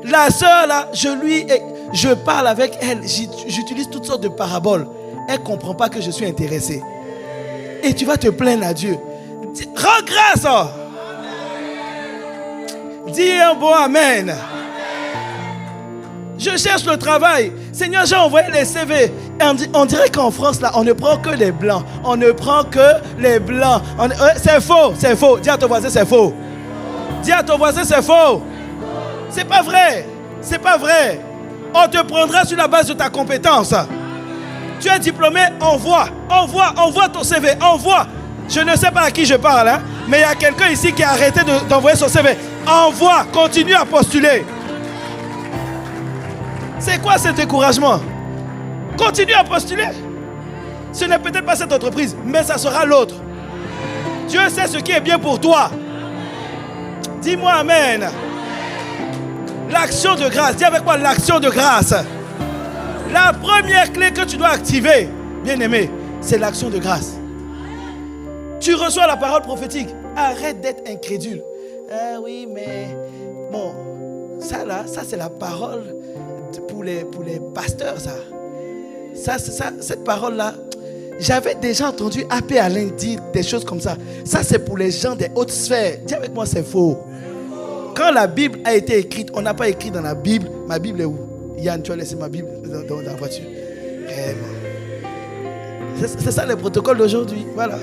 La soeur là, je parle avec elle. J'utilise toutes sortes de paraboles. Elle ne comprend pas que je suis intéressé. Et tu vas te plaindre à Dieu. Rends grâce. Oh. Dis un bon amen. Je cherche le travail. Seigneur, j'ai envoyé les CV. Et on dirait qu'en France, là, on ne prend que les blancs. On ne prend que les blancs. C'est faux, c'est faux. Dis à ton voisin, c'est faux. Dis à ton voisin, c'est faux. C'est pas vrai. C'est pas vrai. On te prendra sur la base de ta compétence. Tu es diplômé, envoie ton CV, envoie. Je ne sais pas à qui je parle, hein, mais il y a quelqu'un ici qui a arrêté d'envoyer son CV. Envoie, continue à postuler. C'est quoi ce découragement? Continue à postuler. Ce n'est peut-être pas cette entreprise, mais ça sera l'autre. Dieu sait ce qui est bien pour toi. Dis-moi amen. L'action de grâce. Dis avec moi l'action de grâce. La première clé que tu dois activer, bien aimé, c'est l'action de grâce. Tu reçois la parole prophétique. Arrête d'être incrédule. Ah oui, mais bon, ça là, ça c'est la parole pour les pasteurs, ça, cette parole-là, j'avais déjà entendu AP Alain dire des choses comme ça. Ça, c'est pour les gens des hautes sphères. Dis avec moi, c'est faux. Quand la Bible a été écrite, on n'a pas écrit dans la Bible. Ma Bible est où? Yann, tu as laissé ma Bible dans la voiture. C'est ça le protocole d'aujourd'hui. Voilà.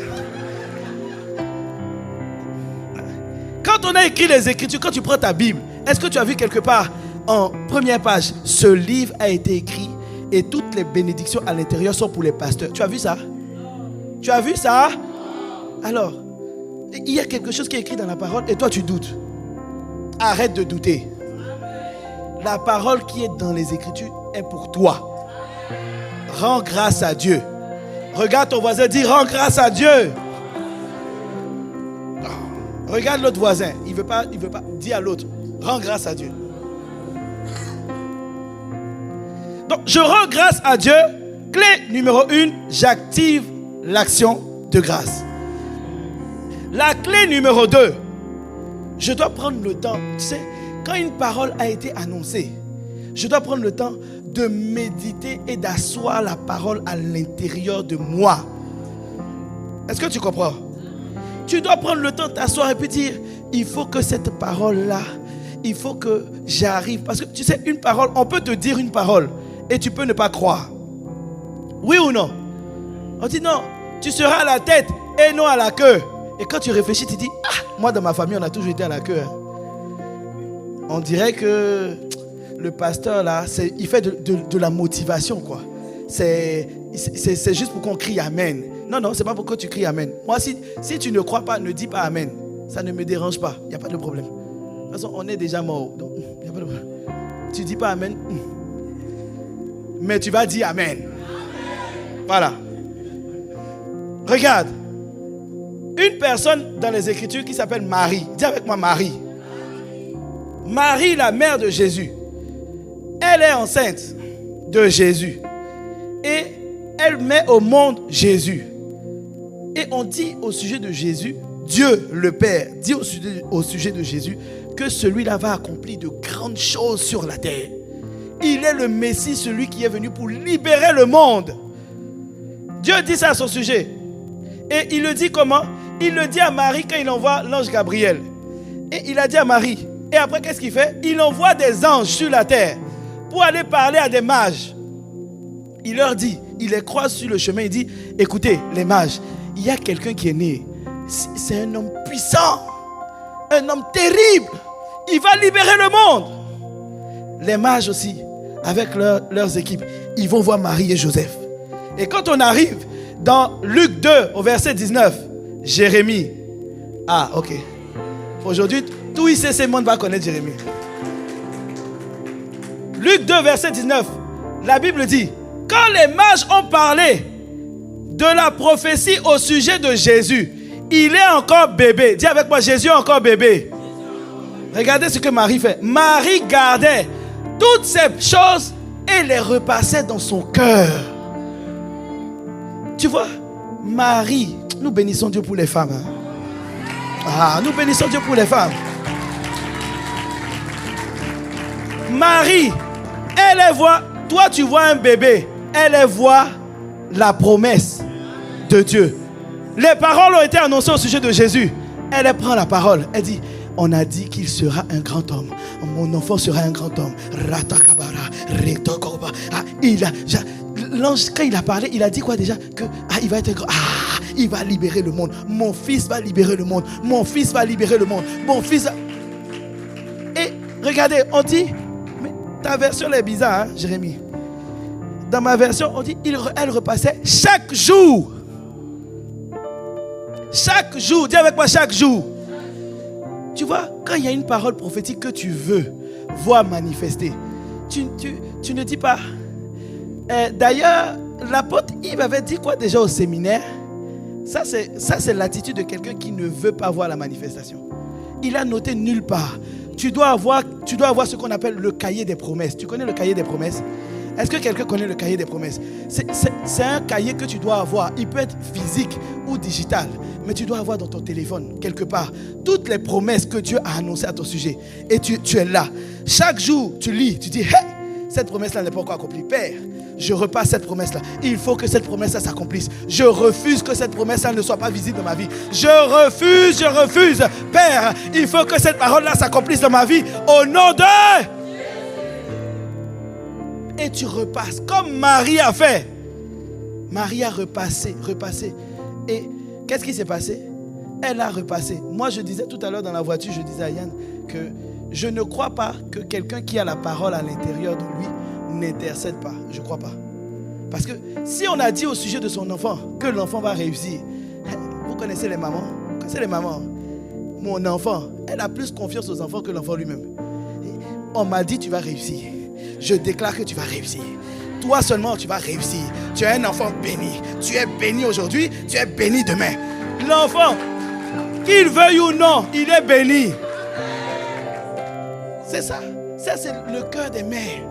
Quand on a écrit les Écritures, quand tu prends ta Bible, est-ce que tu as vu quelque part en première page, ce livre a été écrit et toutes les bénédictions à l'intérieur sont pour les pasteurs? Tu as vu ça? Tu as vu ça? Alors, il y a quelque chose qui est écrit dans la parole et toi tu doutes. Arrête de douter. La parole qui est dans les Écritures est pour toi. Rends grâce à Dieu. Regarde ton voisin, dis rends grâce à Dieu. Regarde l'autre voisin, il veut pas. Dis à l'autre, rends grâce à Dieu. Donc, je rends grâce à Dieu. Clé numéro 1, j'active l'action de grâce. La clé numéro 2, je dois prendre le temps. Tu sais, quand une parole a été annoncée, je dois prendre le temps de méditer et d'asseoir la parole à l'intérieur de moi. Est-ce que tu comprends? Tu dois prendre le temps de t'asseoir et puis dire, il faut que cette parole-là, il faut que j'arrive. Parce que tu sais, une parole, on peut te dire une parole et tu peux ne pas croire. Oui ou non? On dit non, tu seras à la tête et non à la queue. Et quand tu réfléchis, tu dis, moi dans ma famille, on a toujours été à la queue. On dirait que le pasteur là, il fait de la motivation quoi. C'est juste pour qu'on crie Amen. Non, c'est pas pour que tu cries Amen. Moi, si tu ne crois pas, ne dis pas Amen. Ça ne me dérange pas, il n'y a pas de problème. De toute façon, on est déjà mort, donc il n'y a pas de problème. Tu dis pas Amen, mais tu vas dire Amen. Voilà. Regarde. Une personne dans les Écritures qui s'appelle Marie. Dis avec moi Marie. Marie, la mère de Jésus. Elle est enceinte de Jésus. Et elle met au monde Jésus. Et on dit au sujet de Jésus, Dieu le Père dit au sujet de Jésus que celui-là va accomplir de grandes choses sur la terre. Il est le Messie, celui qui est venu pour libérer le monde. Dieu dit ça à son sujet. Et il le dit comment? Il le dit à Marie quand il envoie l'ange Gabriel. Et il a dit à Marie. Et après, qu'est-ce qu'il fait? Il envoie des anges sur la terre pour aller parler à des mages. Il leur dit, il les croise sur le chemin, il dit, écoutez, les mages, il y a quelqu'un qui est né. C'est un homme puissant, un homme terrible. Il va libérer le monde. Les mages aussi, avec leurs équipes, ils vont voir Marie et Joseph. Et quand on arrive dans Luc 2, au verset 19, Jérémie. Ah, ok. Aujourd'hui, tout ICC monde va connaître Jérémie. Luc 2, verset 19, la Bible dit, quand les mages ont parlé de la prophétie au sujet de Jésus, il est encore bébé. Dis avec moi, Jésus est encore bébé. Regardez ce que Marie fait. Marie gardait toutes ces choses et les repassait dans son cœur. Tu vois, Marie, nous bénissons Dieu pour les femmes. Nous bénissons Dieu pour les femmes. Marie, elle voit, toi tu vois un bébé, elle voit la promesse de Dieu. Les paroles ont été annoncées au sujet de Jésus. Elle prend la parole, elle dit, on a dit qu'il sera un grand homme. Mon enfant sera un grand homme. L'ange, quand il a parlé, il a dit quoi déjà? Que il va être grand. Il va libérer le monde. Mon fils va libérer le monde. Mon fils va libérer le monde. Mon fils va... Et regardez, on dit, mais ta version est bizarre, hein, Jérémie. Dans ma version, on dit, elle repassait chaque jour. Chaque jour, dis avec moi chaque jour. Tu vois, quand il y a une parole prophétique que tu veux voir manifester, tu ne dis pas. D'ailleurs, l'apôtre Yves avait dit quoi déjà au séminaire? Ça, c'est l'attitude de quelqu'un qui ne veut pas voir la manifestation. Il a noté nulle part. Tu dois avoir ce qu'on appelle le cahier des promesses. Tu connais le cahier des promesses? Est-ce que quelqu'un connaît le cahier des promesses? C'est un cahier que tu dois avoir. Il peut être physique ou digital, mais tu dois avoir dans ton téléphone, quelque part, toutes les promesses que Dieu a annoncées à ton sujet. Et tu es là. Chaque jour, tu lis, tu dis, hey, cette promesse-là n'est pas encore accomplie. Père, je repasse cette promesse-là. Il faut que cette promesse-là s'accomplisse. Je refuse que cette promesse-là ne soit pas visible dans ma vie. Je refuse. Père, il faut que cette parole-là s'accomplisse dans ma vie. Au nom de... Et tu repasses, comme Marie a fait. Marie a repassé. Et qu'est-ce qui s'est passé? Elle a repassé. Moi, je disais tout à l'heure dans la voiture, je disais à Yann que je ne crois pas que quelqu'un qui a la parole à l'intérieur de lui n'intercède pas. Je ne crois pas. Parce que si on a dit au sujet de son enfant que l'enfant va réussir, vous connaissez les mamans? Vous connaissez les mamans? Mon enfant, elle a plus confiance aux enfants que l'enfant lui-même. On m'a dit tu vas réussir. Je déclare que tu vas réussir. Toi seulement tu vas réussir. Tu es un enfant béni. Tu es béni aujourd'hui, tu es béni demain. L'enfant, qu'il veuille ou non, il est béni. C'est ça. Ça c'est le cœur des mères.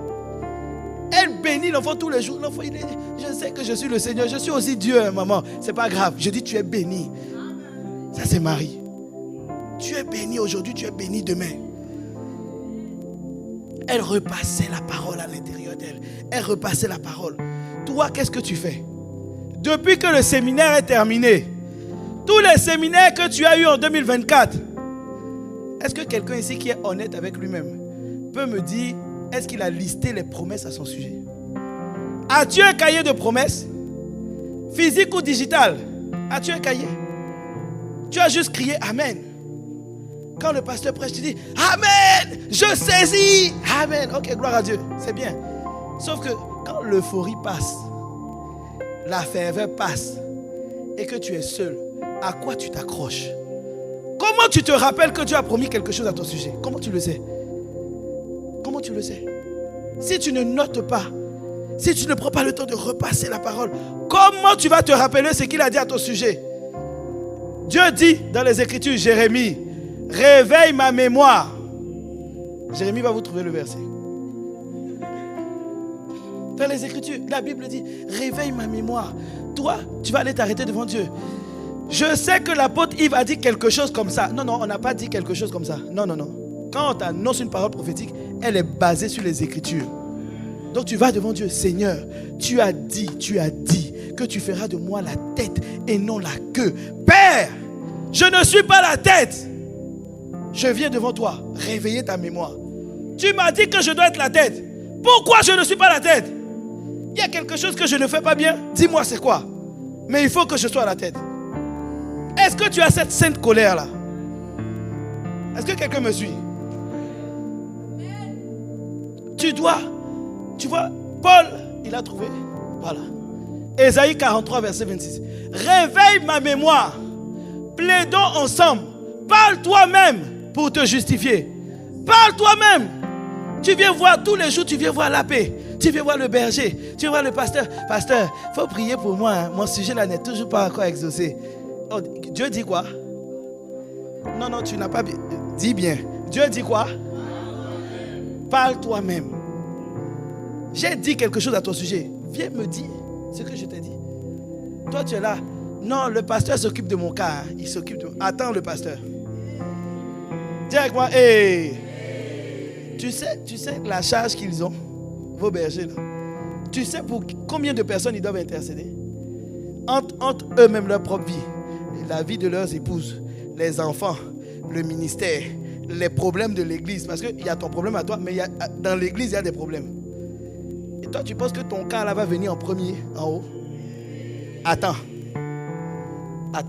Elle bénit l'enfant tous les jours. L'enfant, il est, je sais que je suis le Seigneur. Je suis aussi Dieu, hein, maman. C'est pas grave. Je dis tu es béni. Ça c'est Marie. Tu es béni aujourd'hui, tu es béni demain. Elle repassait la parole à l'intérieur d'elle. Elle repassait la parole. Toi, qu'est-ce que tu fais? Depuis que le séminaire est terminé, tous les séminaires que tu as eus en 2024, est-ce que quelqu'un ici qui est honnête avec lui-même peut me dire, est-ce qu'il a listé les promesses à son sujet? As-tu un cahier de promesses? Physique ou digital? As-tu un cahier? Tu as juste crié Amen. Quand le pasteur prêche, tu dis Amen, je saisis. Amen. Ok, gloire à Dieu, c'est bien. Sauf que quand l'euphorie passe, la ferveur passe et que tu es seul, à quoi tu t'accroches? Comment tu te rappelles que Dieu a promis quelque chose à ton sujet? Comment tu le sais? Comment tu le sais? Si tu ne notes pas, si tu ne prends pas le temps de repasser la parole, comment tu vas te rappeler ce qu'il a dit à ton sujet? Dieu dit dans les Écritures, Jérémie, réveille ma mémoire. Jérémie va vous trouver le verset. Dans les Écritures, la Bible dit, réveille ma mémoire. Toi, tu vas aller t'arrêter devant Dieu. Je sais que l'apôtre Yves a dit quelque chose comme ça. Non, on n'a pas dit quelque chose comme ça. Non. Quand on t'annonce une parole prophétique, elle est basée sur les Écritures. Donc tu vas devant Dieu, Seigneur, tu as dit que tu feras de moi la tête et non la queue. Père, je ne suis pas la tête. Je viens devant toi, réveiller ta mémoire. Tu m'as dit que je dois être la tête. Pourquoi je ne suis pas la tête? Il y a quelque chose que je ne fais pas bien. Dis-moi c'est quoi? Mais il faut que je sois la tête. Est-ce que tu as cette sainte colère là? Est-ce que quelqu'un me suit? Tu vois, Paul, il a trouvé, voilà. Ésaïe 43, verset 26. Réveille ma mémoire. Plaidons ensemble. Parle toi-même pour te justifier. Parle toi-même. Tu viens voir tous les jours, tu viens voir l'abbé, tu viens voir le berger, tu viens voir le pasteur. Pasteur, il faut prier pour moi. Hein. Mon sujet là n'est toujours pas encore exaucé. Oh, Dieu dit quoi? Non, tu n'as pas dit bien. Dieu dit quoi? Parle toi-même. J'ai dit quelque chose à ton sujet. Viens me dire ce que je t'ai dit. Toi, tu es là. Non, le pasteur s'occupe de mon cas. Hein. Il s'occupe de... Attends le pasteur. Dis avec moi. Hey. Tu sais la charge qu'ils ont, vos bergers là. Tu sais pour combien de personnes ils doivent intercéder? Entre eux-mêmes leur propre vie, la vie de leurs épouses, les enfants, le ministère, les problèmes de l'église. Parce qu'il y a ton problème à toi, mais dans l'église, il y a des problèmes. Et toi, tu penses que ton cas là va venir en premier, en haut? Attends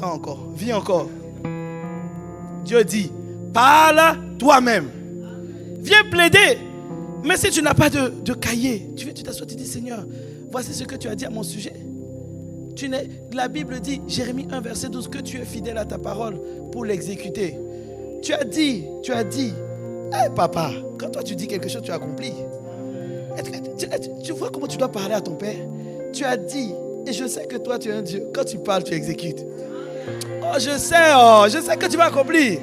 encore, vis encore. Dieu dit, parle toi-même. Viens plaider. Mais si tu n'as pas de cahier, tu t'assois, tu dis, Seigneur, voici ce que tu as dit à mon sujet. La Bible dit, Jérémie 1, verset 12, que tu es fidèle à ta parole pour l'exécuter. Tu as dit, papa, quand toi tu dis quelque chose, tu accomplis. Tu vois comment tu dois parler à ton père? Tu as dit, et je sais que toi tu es un Dieu, quand tu parles, tu exécutes. Oh, je sais que tu vas accomplir.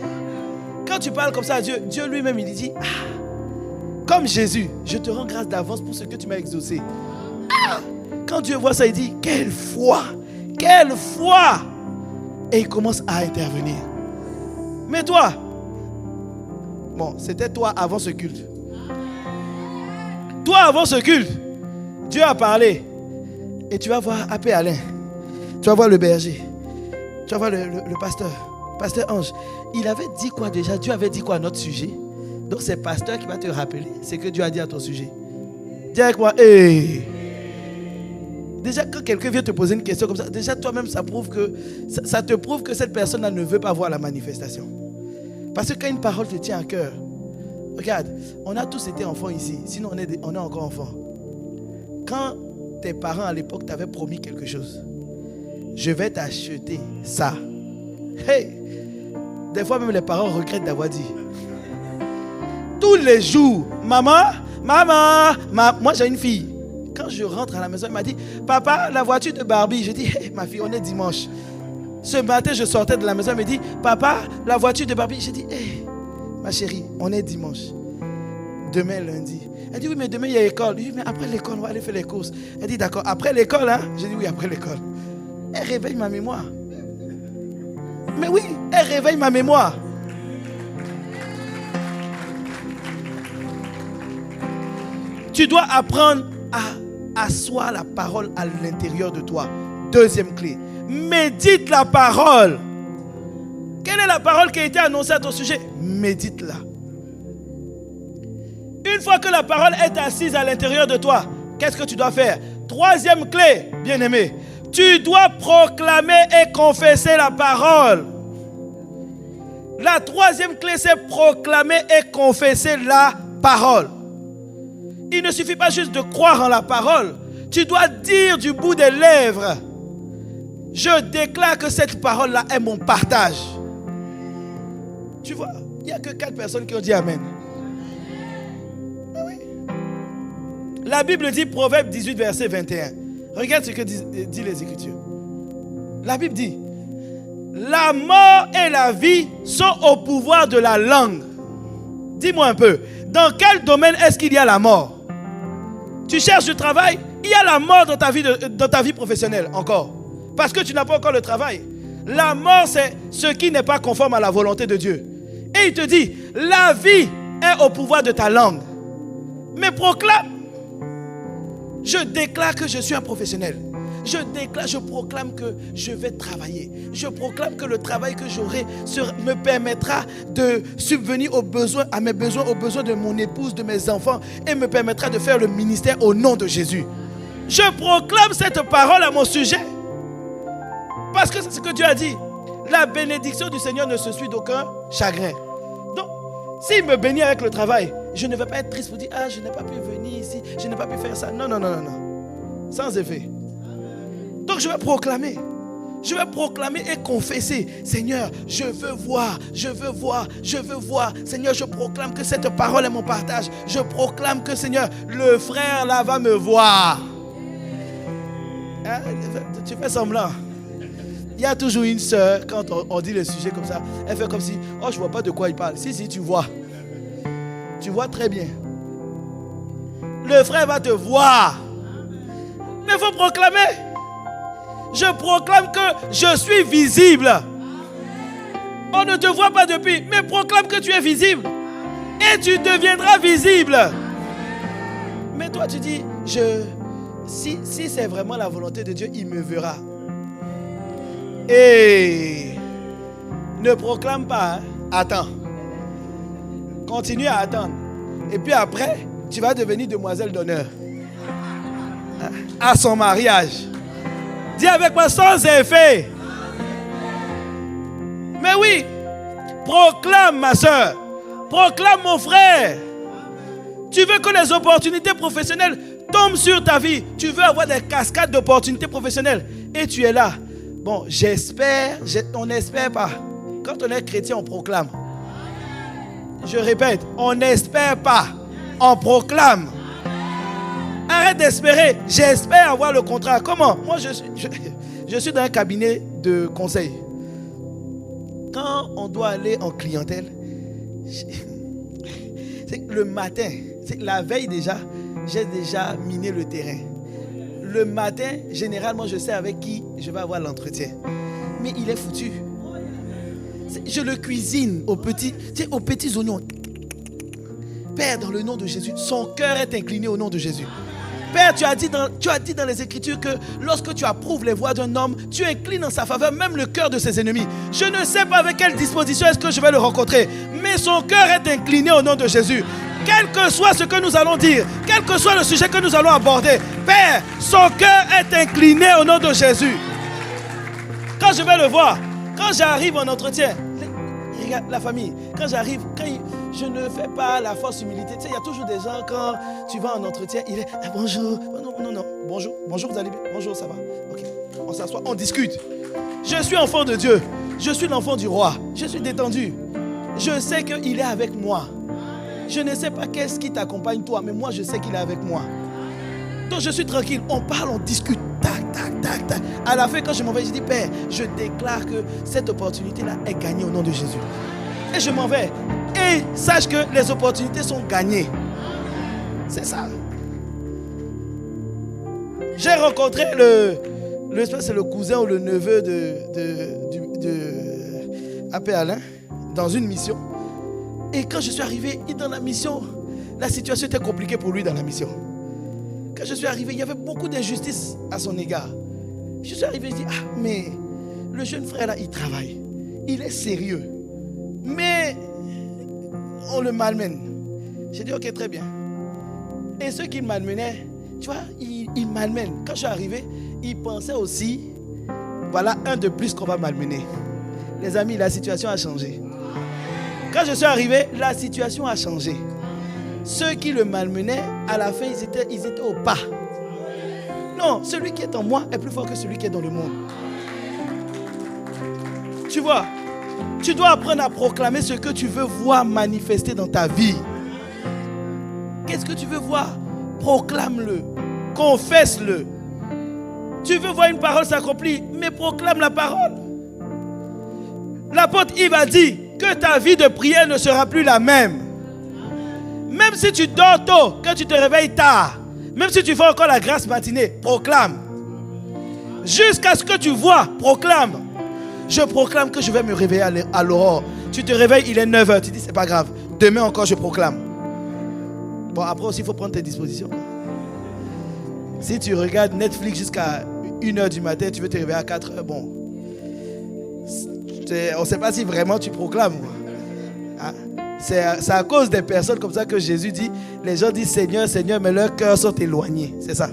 Quand tu parles comme ça à Dieu, Dieu lui-même, il dit, comme Jésus, je te rends grâce d'avance pour ce que tu m'as exaucé. Quand Dieu voit ça, il dit, quelle foi! Et il commence à intervenir. Mais toi, bon, c'était toi avant ce culte. Toi avant ce culte, Dieu a parlé. Et tu vas voir Apé Alain. Tu vas voir le berger. Tu vas voir le pasteur. Pasteur Ange. Il avait dit quoi déjà? Dieu avait dit quoi à notre sujet? Donc c'est pasteur qui va te rappeler ce que Dieu a dit à ton sujet. Dis avec moi, hey. Déjà quand quelqu'un vient te poser une question comme ça, déjà toi-même ça te prouve que cette personne-là ne veut pas voir la manifestation. Parce que quand une parole te tient à cœur, regarde, on a tous été enfants ici, sinon on est encore enfants. Quand tes parents à l'époque t'avaient promis quelque chose, je vais t'acheter ça. Hey! Des fois même les parents regrettent d'avoir dit. Tous les jours, maman, moi j'ai une fille. Quand je rentre à la maison, elle m'a dit, papa, la voiture de Barbie. Je dis, hey, ma fille, on est dimanche. Ce matin, je sortais de la maison, elle me dit, papa, la voiture de Barbie. Je dis, hey, ma chérie, on est dimanche. Demain, lundi. Elle dit, oui, mais demain, il y a école. Je dis, mais après l'école, on va aller faire les courses. Elle dit, d'accord, après l'école, hein? Je dis, oui, après l'école. Elle réveille ma mémoire. Mais oui, elle réveille ma mémoire. Tu dois apprendre à asseoir la parole à l'intérieur de toi. Deuxième clé, médite la parole. Quelle est la parole qui a été annoncée à ton sujet? Médite-la. Une fois que la parole est assise à l'intérieur de toi, qu'est-ce que tu dois faire? Troisième clé, bien-aimé, Tu dois proclamer et confesser la parole. La troisième clé, c'est proclamer et confesser la parole. Il ne suffit pas juste de croire en la parole. Tu dois dire du bout des lèvres: je déclare que cette parole-là est mon partage. Tu vois, il n'y a que 4 personnes qui ont dit Amen. Oui. La Bible dit, Proverbe 18, verset 21. Regarde ce que dit les Écritures. La Bible dit: la mort et la vie sont au pouvoir de la langue. Dis-moi un peu, dans quel domaine est-ce qu'il y a la mort? Tu cherches du travail, il y a la mort dans ta vie professionnelle encore. Parce que tu n'as pas encore le travail. La mort, c'est ce qui n'est pas conforme à la volonté de Dieu. Et il te dit, la vie est au pouvoir de ta langue. Mais proclame. Je déclare que je suis un professionnel. Je proclame que je vais travailler. Je proclame que le travail que j'aurai me permettra de subvenir à mes besoins, aux besoins de mon épouse, de mes enfants, et me permettra de faire le ministère au nom de Jésus. Je proclame cette parole à mon sujet. Parce que c'est ce que Dieu a dit. La bénédiction du Seigneur ne se suit d'aucun chagrin. Donc, s'il me bénit avec le travail, je ne vais pas être triste pour dire: ah, je n'ai pas pu venir ici, je n'ai pas pu faire ça. Non. Sans effet. Donc je vais proclamer. Je vais proclamer et confesser: Seigneur, je veux voir. Seigneur, je proclame que cette parole est mon partage. Je proclame que, Seigneur, le frère là va me voir. Hein? Tu fais semblant. Il y a toujours une sœur, quand on dit le sujet comme ça, elle fait comme si: oh, je ne vois pas de quoi il parle. Si, tu vois. Tu vois très bien. Le frère va te voir. Mais il faut proclamer. Je proclame que je suis visible. On ne te voit pas depuis, mais proclame que tu es visible. Et tu deviendras visible. Mais toi, tu dis: si c'est vraiment la volonté de Dieu, il me verra. Et ne proclame pas, hein? Attends. Continue à attendre. Et puis après, tu vas devenir demoiselle d'honneur à son mariage. Dis avec moi: sans effet. Mais oui, proclame, ma soeur. Proclame, mon frère. Tu veux que les opportunités professionnelles tombent sur ta vie. Tu veux avoir des cascades d'opportunités professionnelles. Et tu es là. Bon, j'espère, on n'espère pas. Quand on est chrétien, on proclame. Je répète, on n'espère pas, on proclame. Arrête d'espérer. J'espère avoir le contrat. Comment? Moi, je suis dans un cabinet de conseil. Quand on doit aller en clientèle, le matin, la veille déjà, j'ai déjà miné le terrain. Le matin, généralement, je sais avec qui je vais avoir l'entretien. Mais il est foutu. Je le cuisine aux petits oignons. Père, dans le nom de Jésus, son cœur est incliné au nom de Jésus. Père, tu as dit dans les Écritures que lorsque tu approuves les voies d'un homme, tu inclines en sa faveur même le cœur de ses ennemis. Je ne sais pas avec quelle disposition est-ce que je vais le rencontrer, mais son cœur est incliné au nom de Jésus. Quel que soit ce que nous allons dire, quel que soit le sujet que nous allons aborder, Père, son cœur est incliné au nom de Jésus. Quand je vais le voir, quand j'arrive en entretien, regarde la famille, quand j'arrive, je ne fais pas la fausse humilité. Tu sais, il y a toujours des gens, quand tu vas en entretien, il est bonjour, non, bonjour, vous allez bien, bonjour, ça va, ok, on s'assoit, on discute. Je suis enfant de Dieu, je suis l'enfant du roi, je suis détendu, je sais qu'il est avec moi. Je ne sais pas qu'est-ce qui t'accompagne toi, mais moi je sais qu'il est avec moi. Donc je suis tranquille, on parle, on discute. Tac. À la fin, quand je m'en vais, je dis: Père, je déclare que cette opportunité-là est gagnée au nom de Jésus. Et je m'en vais. Et sache que les opportunités sont gagnées. C'est ça. J'ai rencontré c'est le cousin ou le neveu de AP Alain dans une mission. Et quand je suis arrivé dans la mission, la situation était compliquée pour lui dans la mission. Quand je suis arrivé, il y avait beaucoup d'injustice à son égard. Je suis arrivé, je dis: ah, mais le jeune frère là, il travaille. Il est sérieux. Mais on le malmène. J'ai dit: ok, très bien. Et ceux qui le malmenaient, tu vois, ils malmènent. Quand je suis arrivé, il pensait aussi, voilà un de plus qu'on va malmener. Les amis, la situation a changé. Quand je suis arrivé, la situation a changé. Ceux qui le malmenaient, à la fin, ils étaient au pas. Non, celui qui est en moi est plus fort que celui qui est dans le monde. Tu vois, tu dois apprendre à proclamer ce que tu veux voir manifester dans ta vie. Qu'est-ce que tu veux voir? Proclame-le, confesse-le. Tu veux voir une parole s'accomplir, mais proclame la parole. L'apôtre Yves a dit que ta vie de prière ne sera plus la même. Même si tu dors tôt, que tu te réveilles tard, même si tu fais encore la grâce matinée, proclame. Jusqu'à ce que tu vois, proclame. Je proclame que je vais me réveiller à l'aurore. Tu te réveilles, il est 9h, tu dis c'est pas grave. Demain encore je proclame. Bon, après aussi il faut prendre tes dispositions. Si tu regardes Netflix jusqu'à 1h du matin, tu veux te réveiller à 4h, bon. On ne sait pas si vraiment tu proclames. Hein? C'est à cause des personnes comme ça que Jésus dit, les gens disent Seigneur, Seigneur, mais leurs cœurs sont éloignés. C'est ça.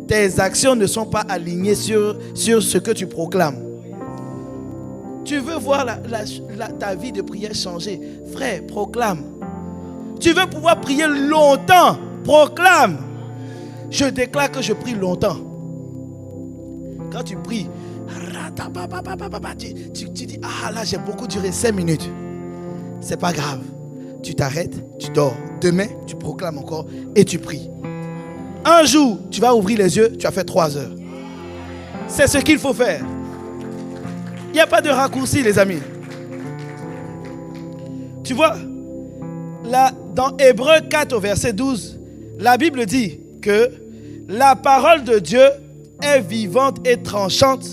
Tes actions ne sont pas alignées sur ce que tu proclames. Tu veux voir ta vie de prière changer. Frère, proclame. Tu veux pouvoir prier longtemps. Proclame. Je déclare que je prie longtemps. Quand tu pries, tu dis, ah là j'ai beaucoup duré 5 minutes. C'est pas grave. Tu t'arrêtes, tu dors. Demain, tu proclames encore et tu pries. Un jour, tu vas ouvrir les yeux, tu as fait 3 heures. C'est ce qu'il faut faire. Il n'y a pas de raccourci, les amis. Tu vois, là, dans Hébreux 4 au verset 12, la Bible dit que la parole de Dieu est vivante et tranchante,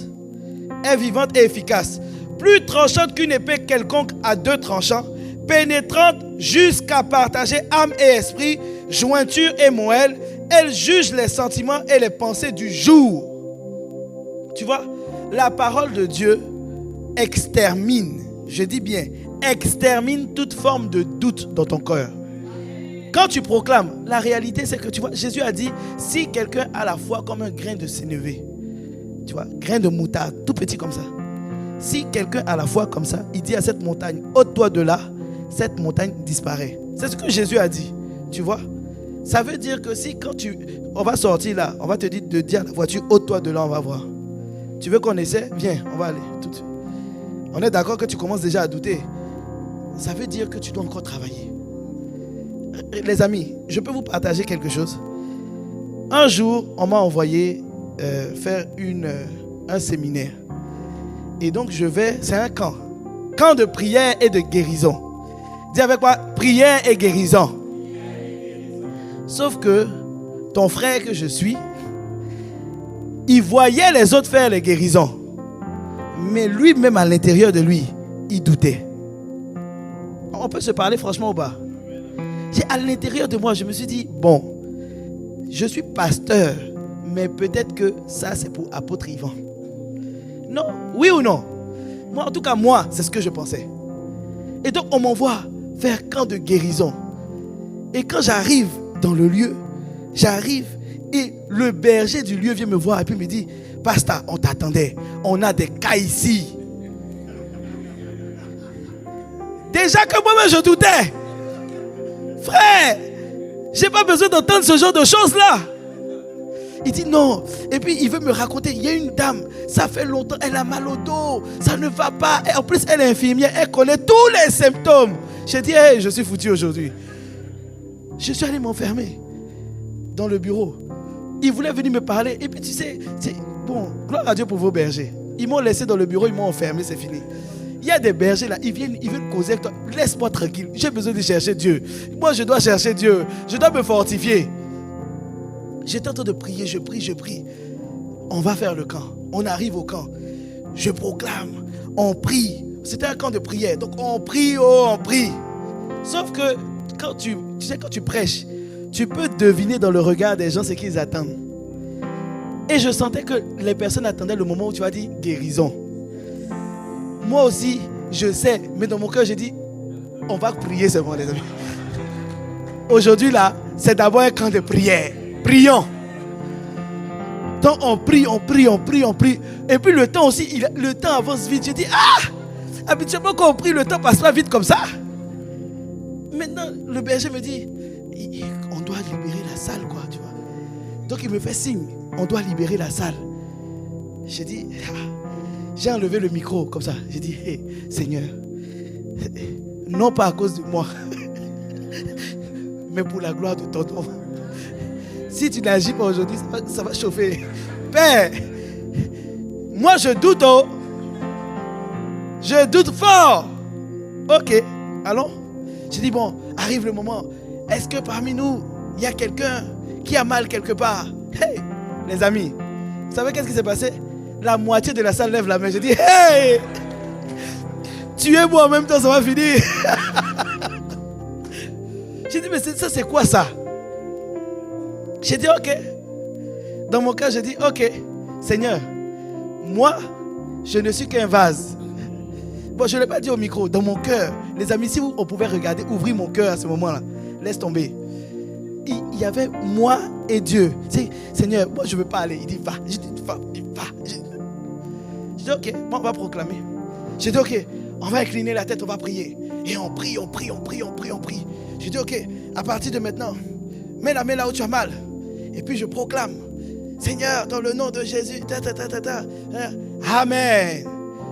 est vivante et efficace. Plus tranchante qu'une épée quelconque à 2 tranchants, pénétrante jusqu'à partager âme et esprit, jointure et moelle. Elle juge les sentiments et les pensées du jour. Tu vois, la parole de Dieu extermine, je dis bien, extermine toute forme de doute dans ton cœur. Quand tu proclames, la réalité c'est que tu vois, Jésus a dit, si quelqu'un a la foi comme un grain de sénévé, tu vois, grain de moutarde, tout petit comme ça. Si quelqu'un a la foi comme ça, il dit à cette montagne, ôte-toi de là, cette montagne disparaît. C'est ce que Jésus a dit, tu vois. Ça veut dire que si quand on va sortir là, on va te dire de dire à la voiture, ôte-toi de là, on va voir. Tu veux qu'on essaie? Viens, on va aller tout de suite. On est d'accord que tu commences déjà à douter. Ça veut dire que tu dois encore travailler. Les amis, je peux vous partager quelque chose. Un jour, on m'a envoyé faire un séminaire. Et donc je vais, c'est un camp. Camp de prière et de guérison. Dis avec moi, prière et guérison. Sauf que ton frère que je suis, il voyait les autres faire les guérisons. Mais lui-même à l'intérieur de lui, il doutait. On peut se parler franchement ou pas? À l'intérieur de moi, je me suis dit, bon, je suis pasteur, mais peut-être que ça c'est pour apôtre Yvan. Non, oui ou non? Moi, en tout cas, moi, c'est ce que je pensais. Et donc, on m'envoie faire camp de guérison. Et quand j'arrive dans le lieu, j'arrive et le berger du lieu vient me voir et puis me dit, pasteur, on t'attendait, on a des cas ici. Déjà que moi-même je doutais. Frère, j'ai pas besoin d'entendre ce genre de choses-là. Il dit non. Et puis il veut me raconter, il y a une dame, ça fait longtemps, elle a mal au dos, ça ne va pas. Et en plus, elle est infirmière, elle connaît tous les symptômes. J'ai dit, hey, je suis foutu aujourd'hui. Je suis allé m'enfermer dans le bureau. Ils voulaient venir me parler. Et puis tu sais, bon, gloire à Dieu pour vos bergers. Ils m'ont laissé dans le bureau, ils m'ont enfermé, c'est fini. Il y a des bergers là, ils viennent causer avec toi. Laisse-moi tranquille, j'ai besoin de chercher Dieu. Moi je dois chercher Dieu, je dois me fortifier. J'étais en train de prier, je prie. On va faire le camp, on arrive au camp. Je proclame, on prie. C'était un camp de prière, donc on prie, on prie. Sauf que quand tu sais, quand tu prêches, tu peux deviner dans le regard des gens ce qu'ils attendent. Et je sentais que les personnes attendaient le moment où tu vas dire guérison. Moi aussi, je sais, mais dans mon cœur, j'ai dit, on va prier seulement, les amis. Aujourd'hui, là, c'est d'abord un camp de prière. Prions. Donc on prie. Et puis le temps aussi, le temps avance vite. J'ai dit, habituellement quand on prie, le temps passe pas vite comme ça. Maintenant, le berger me dit, on doit libérer la salle, quoi, tu vois. Donc il me fait signe, on doit libérer la salle. J'ai dit, j'ai enlevé le micro comme ça. J'ai dit, hey, Seigneur, non pas à cause de moi, mais pour la gloire de ton nom. Si tu n'agis pas aujourd'hui, ça va chauffer. Père, moi je doute, je doute fort. Ok, allons. J'ai dit, bon, arrive le moment. Est-ce que parmi nous, il y a quelqu'un qui a mal quelque part? Hey, les amis, vous savez qu'est-ce qui s'est passé? La moitié de la salle lève la main. J'ai dit, hey, tuez-moi en même temps, ça va finir. J'ai dit, mais ça c'est quoi ça? J'ai dit, ok. Dans mon cœur, j'ai dit, ok, Seigneur, moi, je ne suis qu'un vase. Bon, je ne l'ai pas dit au micro, dans mon cœur. Les amis, si on pouvait regarder, ouvrir mon cœur à ce moment-là, laisse tomber. Il y avait moi et Dieu. Seigneur, moi je ne veux pas aller. Il dit, va. Je dis, va. J'ai dit, ok, on va proclamer. J'ai dit, ok, on va incliner la tête, on va prier. Et on prie. J'ai dit, ok, à partir de maintenant, mets la main là où tu as mal. Et puis je proclame, Seigneur, dans le nom de Jésus, Amen.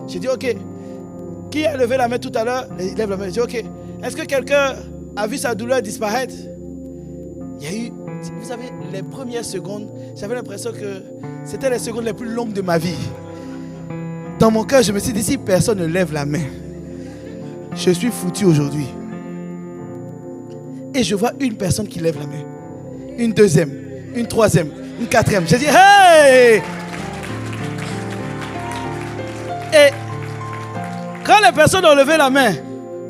J'ai dit, ok, qui a levé la main tout à l'heure? Il lève la main. J'ai dit, ok, est-ce que quelqu'un a vu sa douleur disparaître? Il y a eu, vous savez, les premières secondes, j'avais l'impression que c'était les secondes les plus longues de ma vie. Dans mon cœur, je me suis dit, si personne ne lève la main, je suis foutu aujourd'hui. Et je vois une personne qui lève la main. Une deuxième, une troisième, une quatrième. J'ai dit, hey! Et quand les personnes ont levé la main,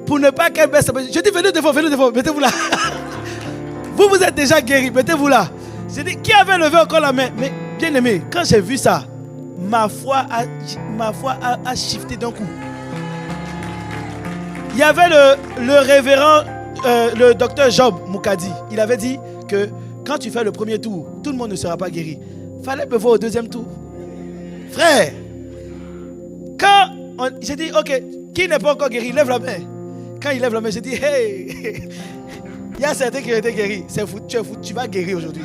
pour ne pas qu'elles baissent, je dis, venez devant, mettez-vous là. Vous êtes déjà guéris, mettez-vous là. J'ai dit, qui avait levé encore la main? Mais bien aimé, quand j'ai vu ça, ma foi a shifté d'un coup. Il y avait le révérend, le docteur Job Moukadi. Il avait dit que quand tu fais le premier tour, tout le monde ne sera pas guéri. Fallait me voir au deuxième tour. Frère, quand j'ai dit, ok, qui n'est pas encore guéri, lève la main. Quand il lève la main, j'ai dit, hey, il y a certains qui ont été guéris. C'est fou, tu vas guérir aujourd'hui.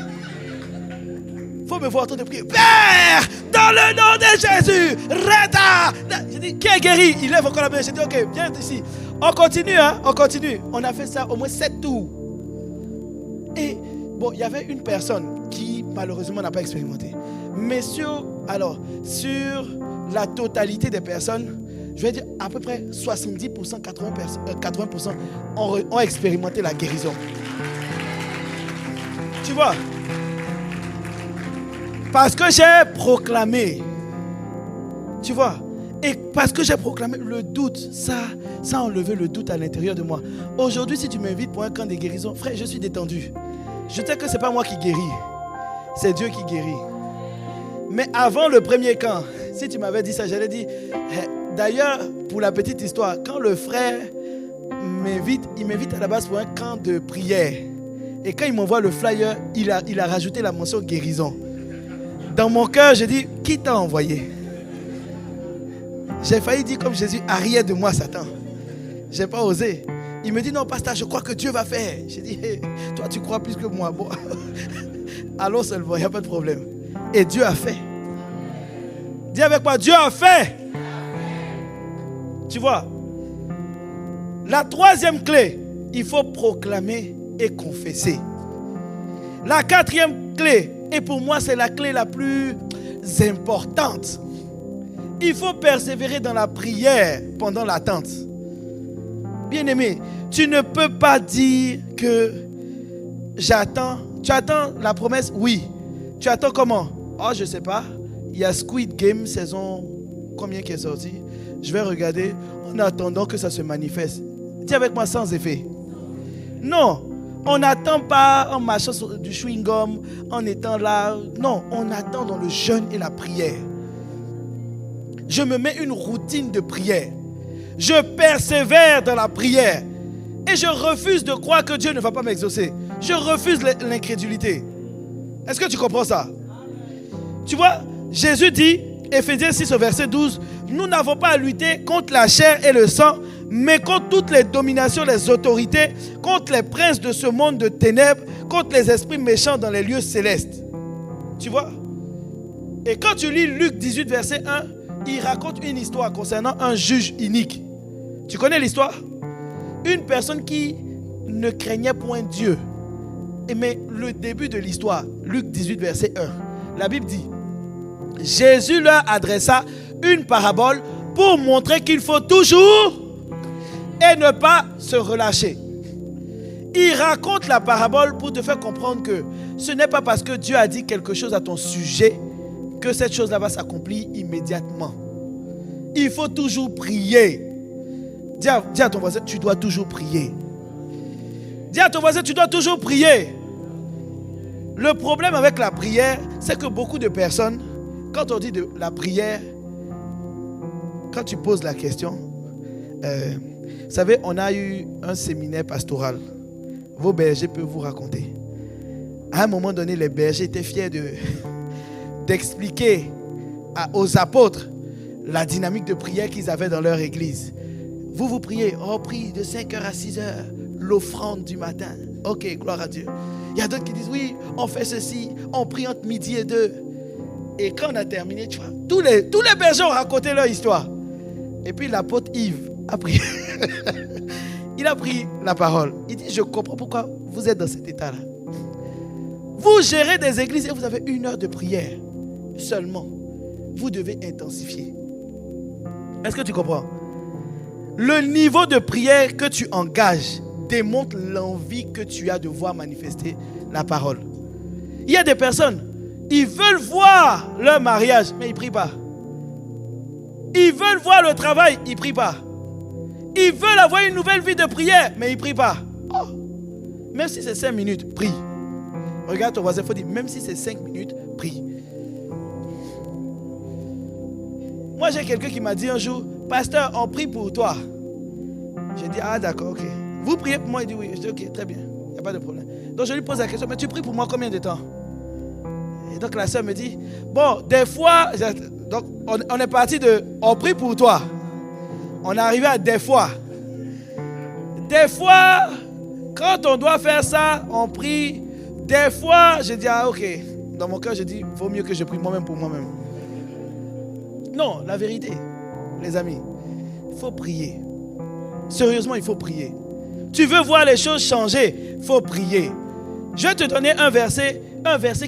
Il faut me voir en train de prier. Père, dans le nom de Jésus, Reda. J'ai dit, qui est guéri? Il lève encore la main. J'ai dit, ok, viens ici. On continue, hein, on continue. On a fait ça au moins 7 tours. Et bon, il y avait une personne qui malheureusement n'a pas expérimenté. Mais sur la totalité des personnes, je vais dire à peu près 70%, 80% ont expérimenté la guérison. Tu vois? Parce que j'ai proclamé. Tu vois? Et parce que j'ai proclamé le doute, ça a enlevé le doute à l'intérieur de moi. Aujourd'hui, si tu m'invites pour un camp de guérison, frère, je suis détendu. Je sais que ce n'est pas moi qui guéris. C'est Dieu qui guérit. Mais avant le premier camp, si tu m'avais dit ça, j'allais dire... D'ailleurs, pour la petite histoire, quand le frère il m'invite à la base pour un camp de prière. Et quand il m'envoie le flyer, il a rajouté la mention guérison. Dans mon cœur, j'ai dit, qui t'a envoyé? J'ai failli dire comme Jésus, arrière de moi, Satan. Je n'ai pas osé. Il me dit, non, pasteur, je crois que Dieu va faire. J'ai dit, hey, toi, tu crois plus que moi. Bon, allons seulement, il n'y a pas de problème. Et Dieu a fait. Dis avec moi, Dieu a fait. Tu vois, la troisième clé, il faut proclamer et confesser. La quatrième clé, et pour moi c'est la clé la plus importante, il faut persévérer dans la prière pendant l'attente. Bien-aimé, tu ne peux pas dire que j'attends. Tu attends la promesse? Oui. Tu attends comment? Oh, je ne sais pas. Il y a Squid Game saison combien qui est sorti? Je vais regarder en attendant que ça se manifeste. Dis avec moi, sans effet. Non, on n'attend pas en marchant sur du chewing-gum, en étant là. Non, on attend dans le jeûne et la prière. Je me mets une routine de prière. Je persévère dans la prière. Et je refuse de croire que Dieu ne va pas m'exaucer. Je refuse l'incrédulité. Est-ce que tu comprends ça? Tu vois, Jésus dit, Éphésiens 6 au verset 12, nous n'avons pas à lutter contre la chair et le sang, mais contre toutes les dominations, les autorités, contre les princes de ce monde de ténèbres, contre les esprits méchants dans les lieux célestes. Tu vois? Et quand tu lis Luc 18 verset 1, il raconte une histoire concernant un juge inique. Tu connais l'histoire? Une personne qui ne craignait point Dieu. Mais le début de l'histoire, Luc 18 verset 1, la Bible dit, Jésus leur adressa une parabole pour montrer qu'il faut toujours et ne pas se relâcher. Il raconte la parabole pour te faire comprendre que ce n'est pas parce que Dieu a dit quelque chose à ton sujet que cette chose-là va s'accomplir immédiatement. Il faut toujours prier. Dis à ton voisin, tu dois toujours prier. Dis à ton voisin, tu dois toujours prier. Le problème avec la prière, c'est que beaucoup de personnes, quand on dit de la prière, quand tu poses la question, vous savez, on a eu un séminaire pastoral. Vos bergers peuvent vous raconter. À un moment donné, les bergers étaient fiers d'expliquer aux apôtres la dynamique de prière qu'ils avaient dans leur église. Vous priez, on prie de 5h à 6h, l'offrande du matin. Ok, gloire à Dieu. Il y a d'autres qui disent, oui, on fait ceci, on prie entre midi et 2. Et quand on a terminé, tu vois, tous les bergers ont raconté leur histoire. Et puis l'apôtre Yves a pris, il a pris la parole. Il dit, je comprends pourquoi vous êtes dans cet état-là. Vous gérez des églises et vous avez 1 heure de prière seulement. Vous devez intensifier. Est-ce que tu comprends? Le niveau de prière que tu engages démontre l'envie que tu as de voir manifester la parole. Il y a des personnes, ils veulent voir leur mariage, mais ils ne prient pas. Ils veulent voir le travail, ils ne prient pas. Ils veulent avoir une nouvelle vie de prière, mais ils ne prient pas. Oh. Même si c'est 5 minutes, prie. Regarde ton voisin, il faut dire, même si c'est 5 minutes, prie. Moi, j'ai quelqu'un qui m'a dit un jour, pasteur, on prie pour toi. J'ai dit, ah d'accord, ok. Vous priez pour moi? Il dit oui. Je dis, ok, très bien, il n'y a pas de problème. Donc je lui pose la question, mais tu pries pour moi combien de temps? Et donc la soeur me dit, bon, des fois, donc on est parti de, on prie pour toi. On est arrivé à des fois. Des fois, quand on doit faire ça, on prie. Des fois, je dis, ah ok. Dans mon cœur, je dis, il vaut mieux que je prie moi-même pour moi-même. Non, la vérité, les amis, il faut prier. Sérieusement, il faut prier. Tu veux voir les choses changer, il faut prier. Je vais te donner un verset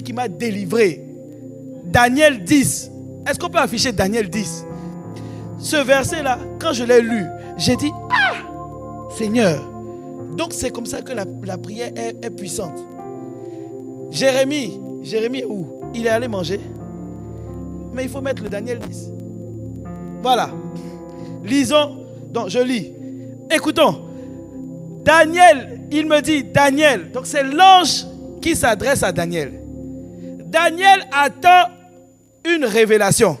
qui m'a délivré. Daniel 10. Est-ce qu'on peut afficher Daniel 10? Ce verset-là, quand je l'ai lu, j'ai dit, ah, Seigneur. Donc c'est comme ça que la prière est puissante. Jérémie est où? Il est allé manger. Mais il faut mettre le Daniel 10. Voilà. Lisons. Donc je lis. Écoutons. Daniel, il me dit, Daniel. Donc c'est l'ange qui s'adresse à Daniel. Daniel attend une révélation.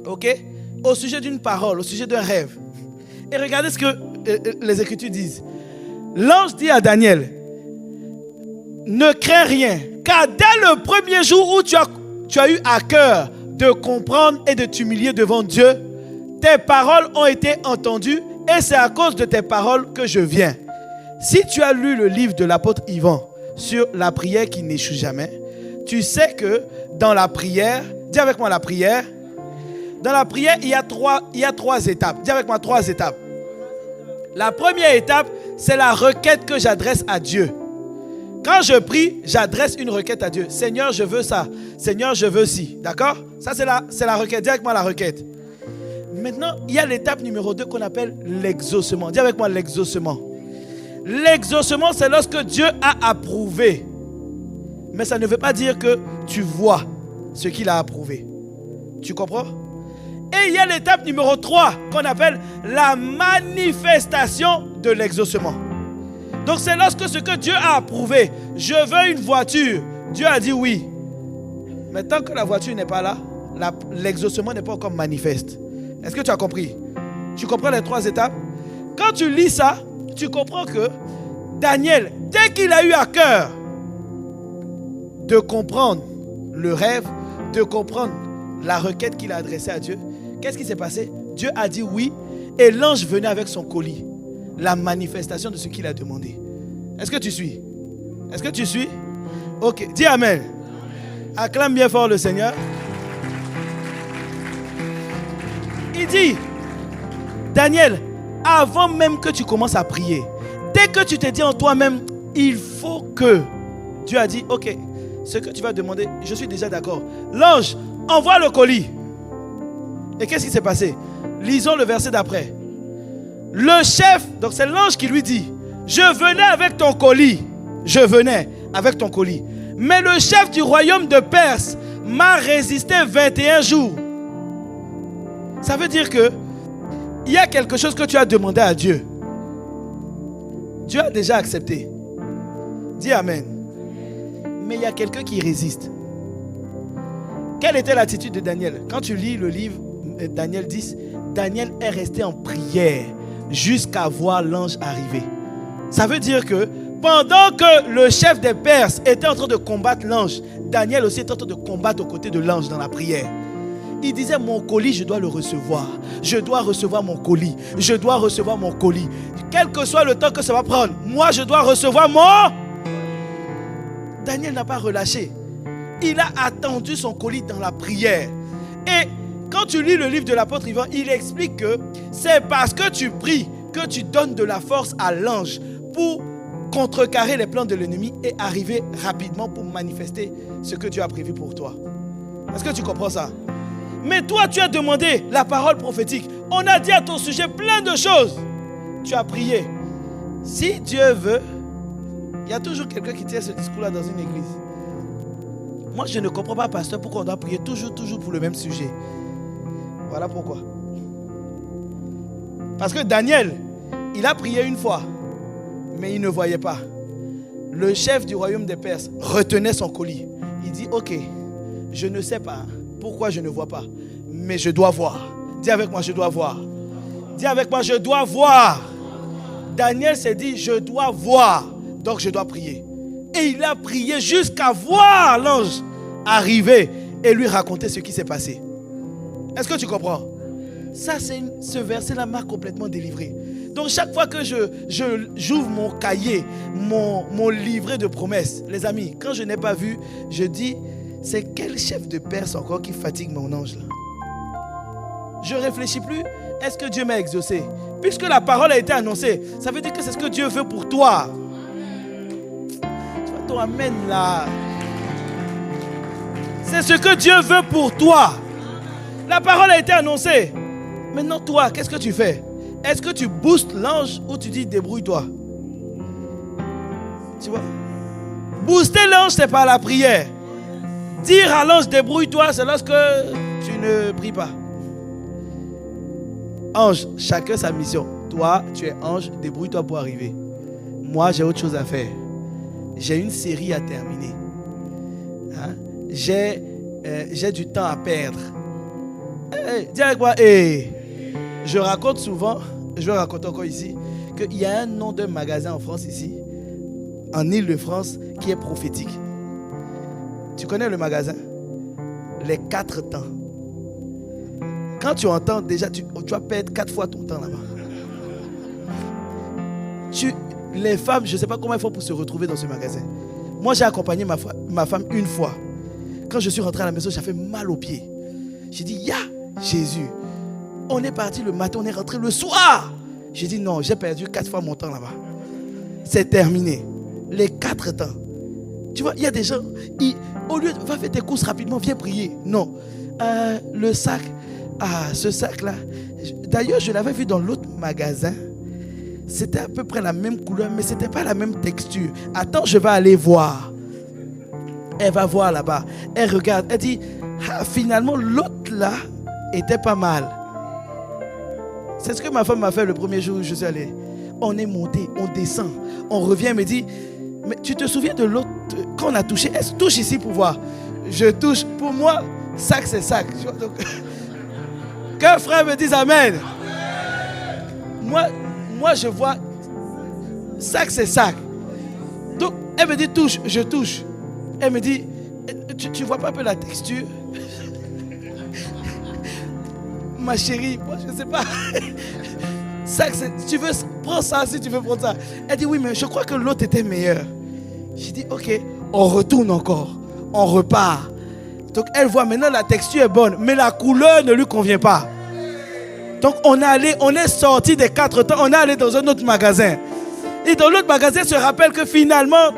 Ok? Au sujet d'une parole, au sujet d'un rêve. Et regardez ce que les Écritures disent. L'ange dit à Daniel, ne crains rien, car dès le premier jour où tu as eu à cœur de comprendre et de t'humilier devant Dieu, tes paroles ont été entendues et c'est à cause de tes paroles que je viens. Si tu as lu le livre de l'apôtre Yvan sur la prière qui n'échoue jamais, tu sais que dans la prière, dis avec moi la prière, dans la prière, il y a trois étapes. Dis avec moi 3 étapes. La première étape, c'est la requête que j'adresse à Dieu. Quand je prie, j'adresse une requête à Dieu. Seigneur, je veux ça. Seigneur, je veux ci. D'accord? Ça, c'est la requête. Dis avec moi la requête. Maintenant, il y a l'étape numéro 2 qu'on appelle l'exaucement. Dis avec moi l'exaucement. L'exaucement, c'est lorsque Dieu a approuvé. Mais ça ne veut pas dire que tu vois ce qu'il a approuvé. Tu comprends? Et il y a l'étape numéro 3 qu'on appelle la manifestation de l'exaucement. Donc c'est lorsque ce que Dieu a approuvé, je veux une voiture, Dieu a dit oui. Mais tant que la voiture n'est pas là, l'exaucement n'est pas encore manifeste. Est-ce que tu as compris? Tu comprends les 3 étapes? Quand tu lis ça, tu comprends que Daniel, dès qu'il a eu à cœur de comprendre le rêve, de comprendre la requête qu'il a adressée à Dieu, qu'est-ce qui s'est passé? Dieu a dit oui et l'ange venait avec son colis. La manifestation de ce qu'il a demandé. Est-ce que tu suis? Est-ce que tu suis? Ok, dis Amen. Acclame bien fort le Seigneur. Il dit, Daniel, avant même que tu commences à prier, dès que tu te dis en toi-même, il faut que, Dieu a dit, ok, ce que tu vas demander, je suis déjà d'accord. L'ange envoie le colis. Et qu'est-ce qui s'est passé? Lisons le verset d'après. Le chef, donc c'est l'ange qui lui dit, je venais avec ton colis. Je venais avec ton colis. Mais le chef du royaume de Perse m'a résisté 21 jours. Ça veut dire que il y a quelque chose que tu as demandé à Dieu. Dieu a déjà accepté. Dis Amen. Mais il y a quelqu'un qui résiste. Quelle était l'attitude de Daniel? Quand tu lis le livre Daniel 10, Daniel est resté en prière jusqu'à voir l'ange arriver. Ça veut dire que pendant que le chef des Perses était en train de combattre l'ange, Daniel aussi était en train de combattre aux côtés de l'ange dans la prière. Il disait, mon colis, je dois le recevoir. Je dois recevoir mon colis. Je dois recevoir mon colis. Quel que soit le temps que ça va prendre, moi, je dois recevoir mon... Daniel n'a pas relâché. Il a attendu son colis dans la prière. Et quand tu lis le livre de l'apôtre Yvan, il explique que c'est parce que tu pries que tu donnes de la force à l'ange pour contrecarrer les plans de l'ennemi et arriver rapidement pour manifester ce que Dieu a prévu pour toi. Est-ce que tu comprends ça? Mais toi, tu as demandé la parole prophétique. On a dit à ton sujet plein de choses. Tu as prié. Si Dieu veut, il y a toujours quelqu'un qui tient ce discours-là dans une église. Moi, je ne comprends pas, pasteur, pourquoi on doit prier toujours pour le même sujet. Voilà pourquoi. Parce que Daniel, il a prié une fois, mais il ne voyait pas. Le chef du royaume des Perses retenait son colis. Il dit, ok, je ne sais pas pourquoi je ne vois pas, mais je dois voir. Dis avec moi, je dois voir. Dis avec moi, je dois voir. Daniel s'est dit, je dois voir, donc je dois prier. Et il a prié jusqu'à voir l'ange arriver et lui raconter ce qui s'est passé. Est-ce que tu comprends? Ça, ce verset-là m'a complètement délivré. Donc chaque fois que j'ouvre mon cahier, mon livret de promesses, les amis, quand je n'ai pas vu, je dis, c'est quel chef de Perse encore qui fatigue mon ange là? Je ne réfléchis plus. Est-ce que Dieu m'a exaucé? Puisque la parole a été annoncée, ça veut dire que c'est ce que Dieu veut pour toi. Tu vois ton amen là. C'est ce que Dieu veut pour toi. La parole a été annoncée. Maintenant toi, qu'est-ce que tu fais? Est-ce que tu boostes l'ange ou tu dis débrouille-toi? Tu vois? Booster l'ange, c'est par la prière. Dire à l'ange débrouille-toi, c'est lorsque tu ne pries pas. Ange, chacun sa mission. Toi, tu es ange, débrouille-toi pour arriver. Moi, j'ai autre chose à faire. J'ai une série à terminer. Hein? J'ai du temps à perdre. Hey, dis avec moi, hey. Je raconte souvent, je vais raconter encore ici, qu'il y a un nom d'un magasin en France ici, en Île-de-France, qui est prophétique. Tu connais le magasin? Les 4 temps. Quand tu entends déjà, tu vas perdre 4 fois ton temps là-bas. Les femmes, je ne sais pas comment elles font pour se retrouver dans ce magasin. Moi, j'ai accompagné ma femme une fois. Quand je suis rentré à la maison, j'avais mal aux pieds. J'ai dit, ya, Jésus. On est parti le matin, on est rentré le soir. J'ai dit, non, j'ai perdu 4 fois mon temps là-bas. C'est terminé. Les 4 temps. Tu vois, il y a des gens, au lieu de va faire tes courses rapidement, viens prier. Non. Le sac, ce sac-là. D'ailleurs, je l'avais vu dans l'autre magasin. C'était à peu près la même couleur, mais ce n'était pas la même texture. Attends, je vais aller voir. Elle va voir là-bas. Elle regarde. Elle dit, finalement, l'autre là était pas mal. C'est ce que ma femme m'a fait le premier jour où je suis allé. On est monté, on descend. On revient, elle me dit, mais tu te souviens de l'autre qu'on a touché? Est-ce que touche ici pour voir? Je touche. Pour moi, sac c'est sac. Donc, qu'un frère me dise Amen. Moi je vois sac c'est sac. Donc elle me dit touche, je touche. Elle me dit, tu vois pas un peu la texture? ma chérie, moi je ne sais pas. Ça, tu veux prendre ça si tu veux prendre ça. Elle dit oui, mais je crois que l'autre était meilleur. J'ai dit ok, on retourne encore, on repart. Donc elle voit maintenant la texture est bonne, mais la couleur ne lui convient pas. Donc on est sorti des 4 temps, on est allé dans un autre magasin. Et dans l'autre magasin, se rappelle que finalement,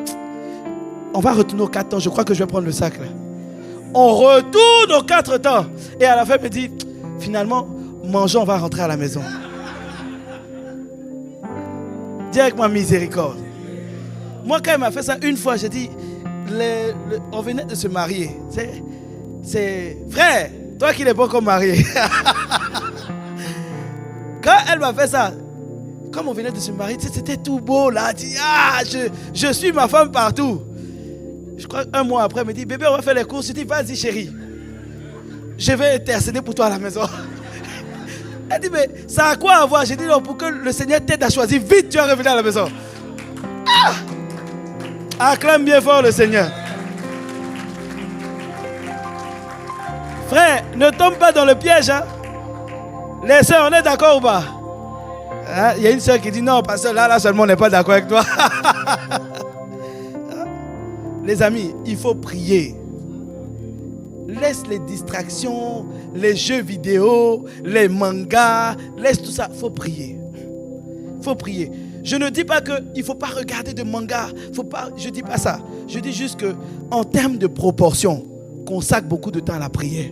on va retourner aux 4 temps. Je crois que je vais prendre le sac là. On retourne aux 4 temps. Et à la fin, elle me dit, finalement, mangeons, on va rentrer à la maison. Dis avec moi miséricorde. Moi, quand elle m'a fait ça une fois, j'ai dit, on venait de se marier. C'est frère, toi qui n'es pas encore marié. Quand elle m'a fait ça, comme on venait de se marier, c'était tout beau là. Elle dit, je suis ma femme partout. Je crois un mois après, elle me dit, bébé, on va faire les courses. Je dis, vas-y chérie, je vais intercéder pour toi à la maison. Elle dit, mais ça a quoi à voir? J'ai dit, non, pour que le Seigneur t'aide à choisir, vite tu vas revenir à la maison. Acclame bien fort le Seigneur. Frère, ne tombe pas dans le piège. Hein? Les sœurs, on est d'accord ou pas? Hein? Il y a une sœur qui dit, non, pasteur, là seulement on n'est pas d'accord avec toi. Les amis, il faut prier. Laisse les distractions, les jeux vidéo, les mangas, laisse tout ça. Il faut prier. Il faut prier. Je ne dis pas qu'il ne faut pas regarder de manga. Je ne dis pas ça. Je dis juste qu'en termes de proportion, consacre beaucoup de temps à la prière.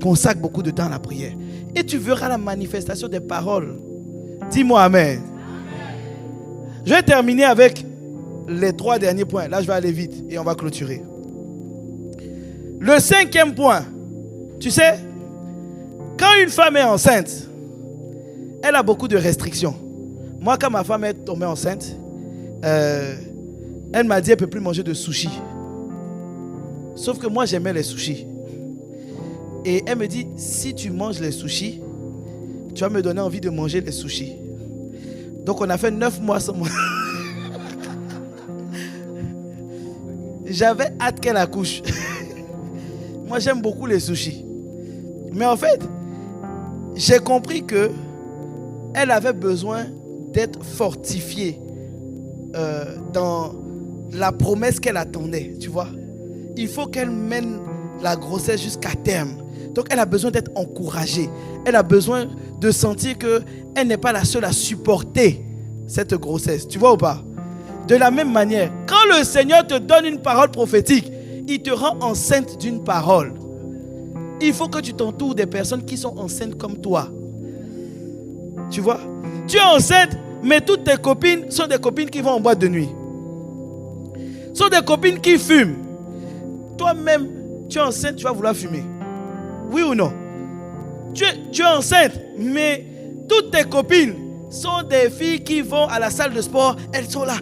Consacre beaucoup de temps à la prière. Et tu verras la manifestation des paroles. Dis-moi amen. Je vais terminer avec les 3 derniers points. Là, je vais aller vite et on va clôturer. Le 5e point, tu sais, quand une femme est enceinte, elle a beaucoup de restrictions. Moi, quand ma femme est tombée enceinte, elle m'a dit qu'elle ne peut plus manger de sushi. Sauf que moi, j'aimais les sushis. Et elle me dit, si tu manges les sushis, tu vas me donner envie de manger les sushis. Donc, on a fait 9 mois sans moi. J'avais hâte qu'elle accouche. Moi, j'aime beaucoup les sushis. Mais en fait, j'ai compris que elle avait besoin d'être fortifiée dans la promesse qu'elle attendait, tu vois. Il faut qu'elle mène la grossesse jusqu'à terme. Donc, elle a besoin d'être encouragée. Elle a besoin de sentir qu'elle n'est pas la seule à supporter cette grossesse. Tu vois ou pas? De la même manière, quand le Seigneur te donne une parole prophétique, il te rend enceinte d'une parole. Il faut que tu t'entoures des personnes qui sont enceintes comme toi. Tu vois? Tu es enceinte, mais toutes tes copines sont des copines qui vont en boîte de nuit. Sont des copines qui fument. Toi-même, tu es enceinte, tu vas vouloir fumer. Oui ou non? Tu es enceinte, mais toutes tes copines sont des filles qui vont à la salle de sport. Elles sont là.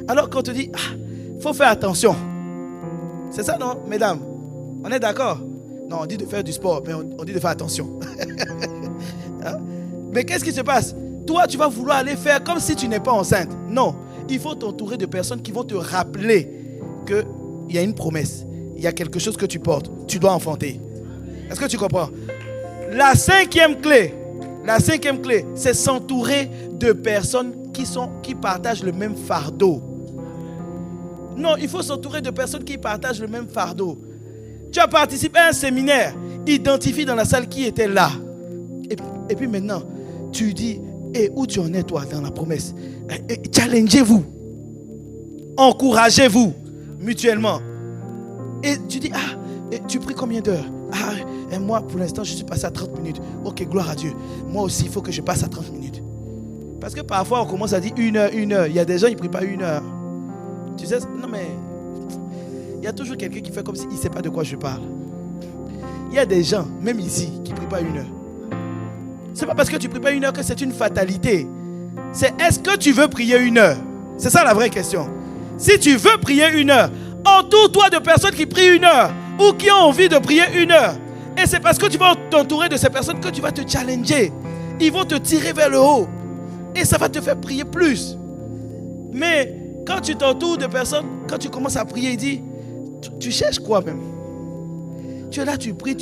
Alors qu'on te dit, faut faire attention. C'est ça, non, mesdames? On est d'accord? Non, on dit de faire du sport, mais on dit de faire attention. Hein? Mais qu'est-ce qui se passe? Toi, tu vas vouloir aller faire comme si tu n'es pas enceinte. Non, il faut t'entourer de personnes qui vont te rappeler qu'il y a une promesse. Il y a quelque chose que tu portes. Tu dois enfanter. Est-ce que tu comprends? La cinquième clé, c'est s'entourer de personnes qui partagent le même fardeau. Non, il faut s'entourer de personnes qui partagent le même fardeau. Tu as participé à un séminaire, identifie dans la salle qui était là. Et puis maintenant, tu dis, où tu en es toi dans la promesse? Challengez-vous. Encouragez-vous mutuellement. Et tu dis, et tu pries combien d'heures? Et moi, pour l'instant, je suis passé à 30 minutes. Ok, gloire à Dieu. Moi aussi, il faut que je passe à 30 minutes. Parce que parfois, on commence à dire 1 heure, 1 heure. Il y a des gens, ils ne prient pas 1 heure. Tu sais, non mais, il y a toujours quelqu'un qui fait comme s'il ne sait pas de quoi je parle. Il y a des gens, même ici, qui ne prient pas 1 heure. Ce n'est pas parce que tu ne pries pas 1 heure que c'est une fatalité. C'est est-ce que tu veux prier 1 heure? C'est ça la vraie question. Si tu veux prier 1 heure, entoure-toi de personnes qui prient 1 heure ou qui ont envie de prier 1 heure. Et c'est parce que tu vas t'entourer de ces personnes que tu vas te challenger. Ils vont te tirer vers le haut. Et ça va te faire prier plus. Mais quand tu t'entoures de personnes, quand tu commences à prier, il dit, tu cherches quoi même? Tu es là, tu pries.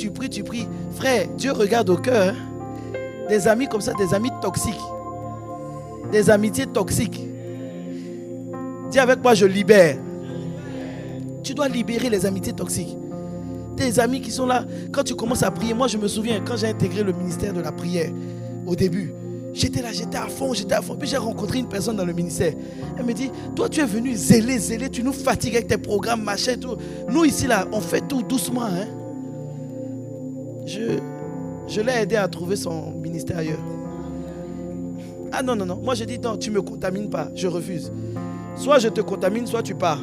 Frère, Dieu regarde au cœur. Hein. Des amis comme ça, des amis toxiques. Des amitiés toxiques. Dis avec moi, je libère. Tu dois libérer les amitiés toxiques. Des amis qui sont là, quand tu commences à prier. Moi, je me souviens, quand j'ai intégré le ministère de la prière, au début, j'étais là, j'étais à fond. Puis j'ai rencontré une personne dans le ministère. Elle me dit, toi, tu es venu zélé, tu nous fatigues avec tes programmes, machin, tout. Nous, ici, là, on fait tout doucement. Hein? Je l'ai aidé à trouver son ministère ailleurs. Ah non. Moi, je dis, non, tu ne me contamines pas. Je refuse. Soit je te contamine, soit tu pars.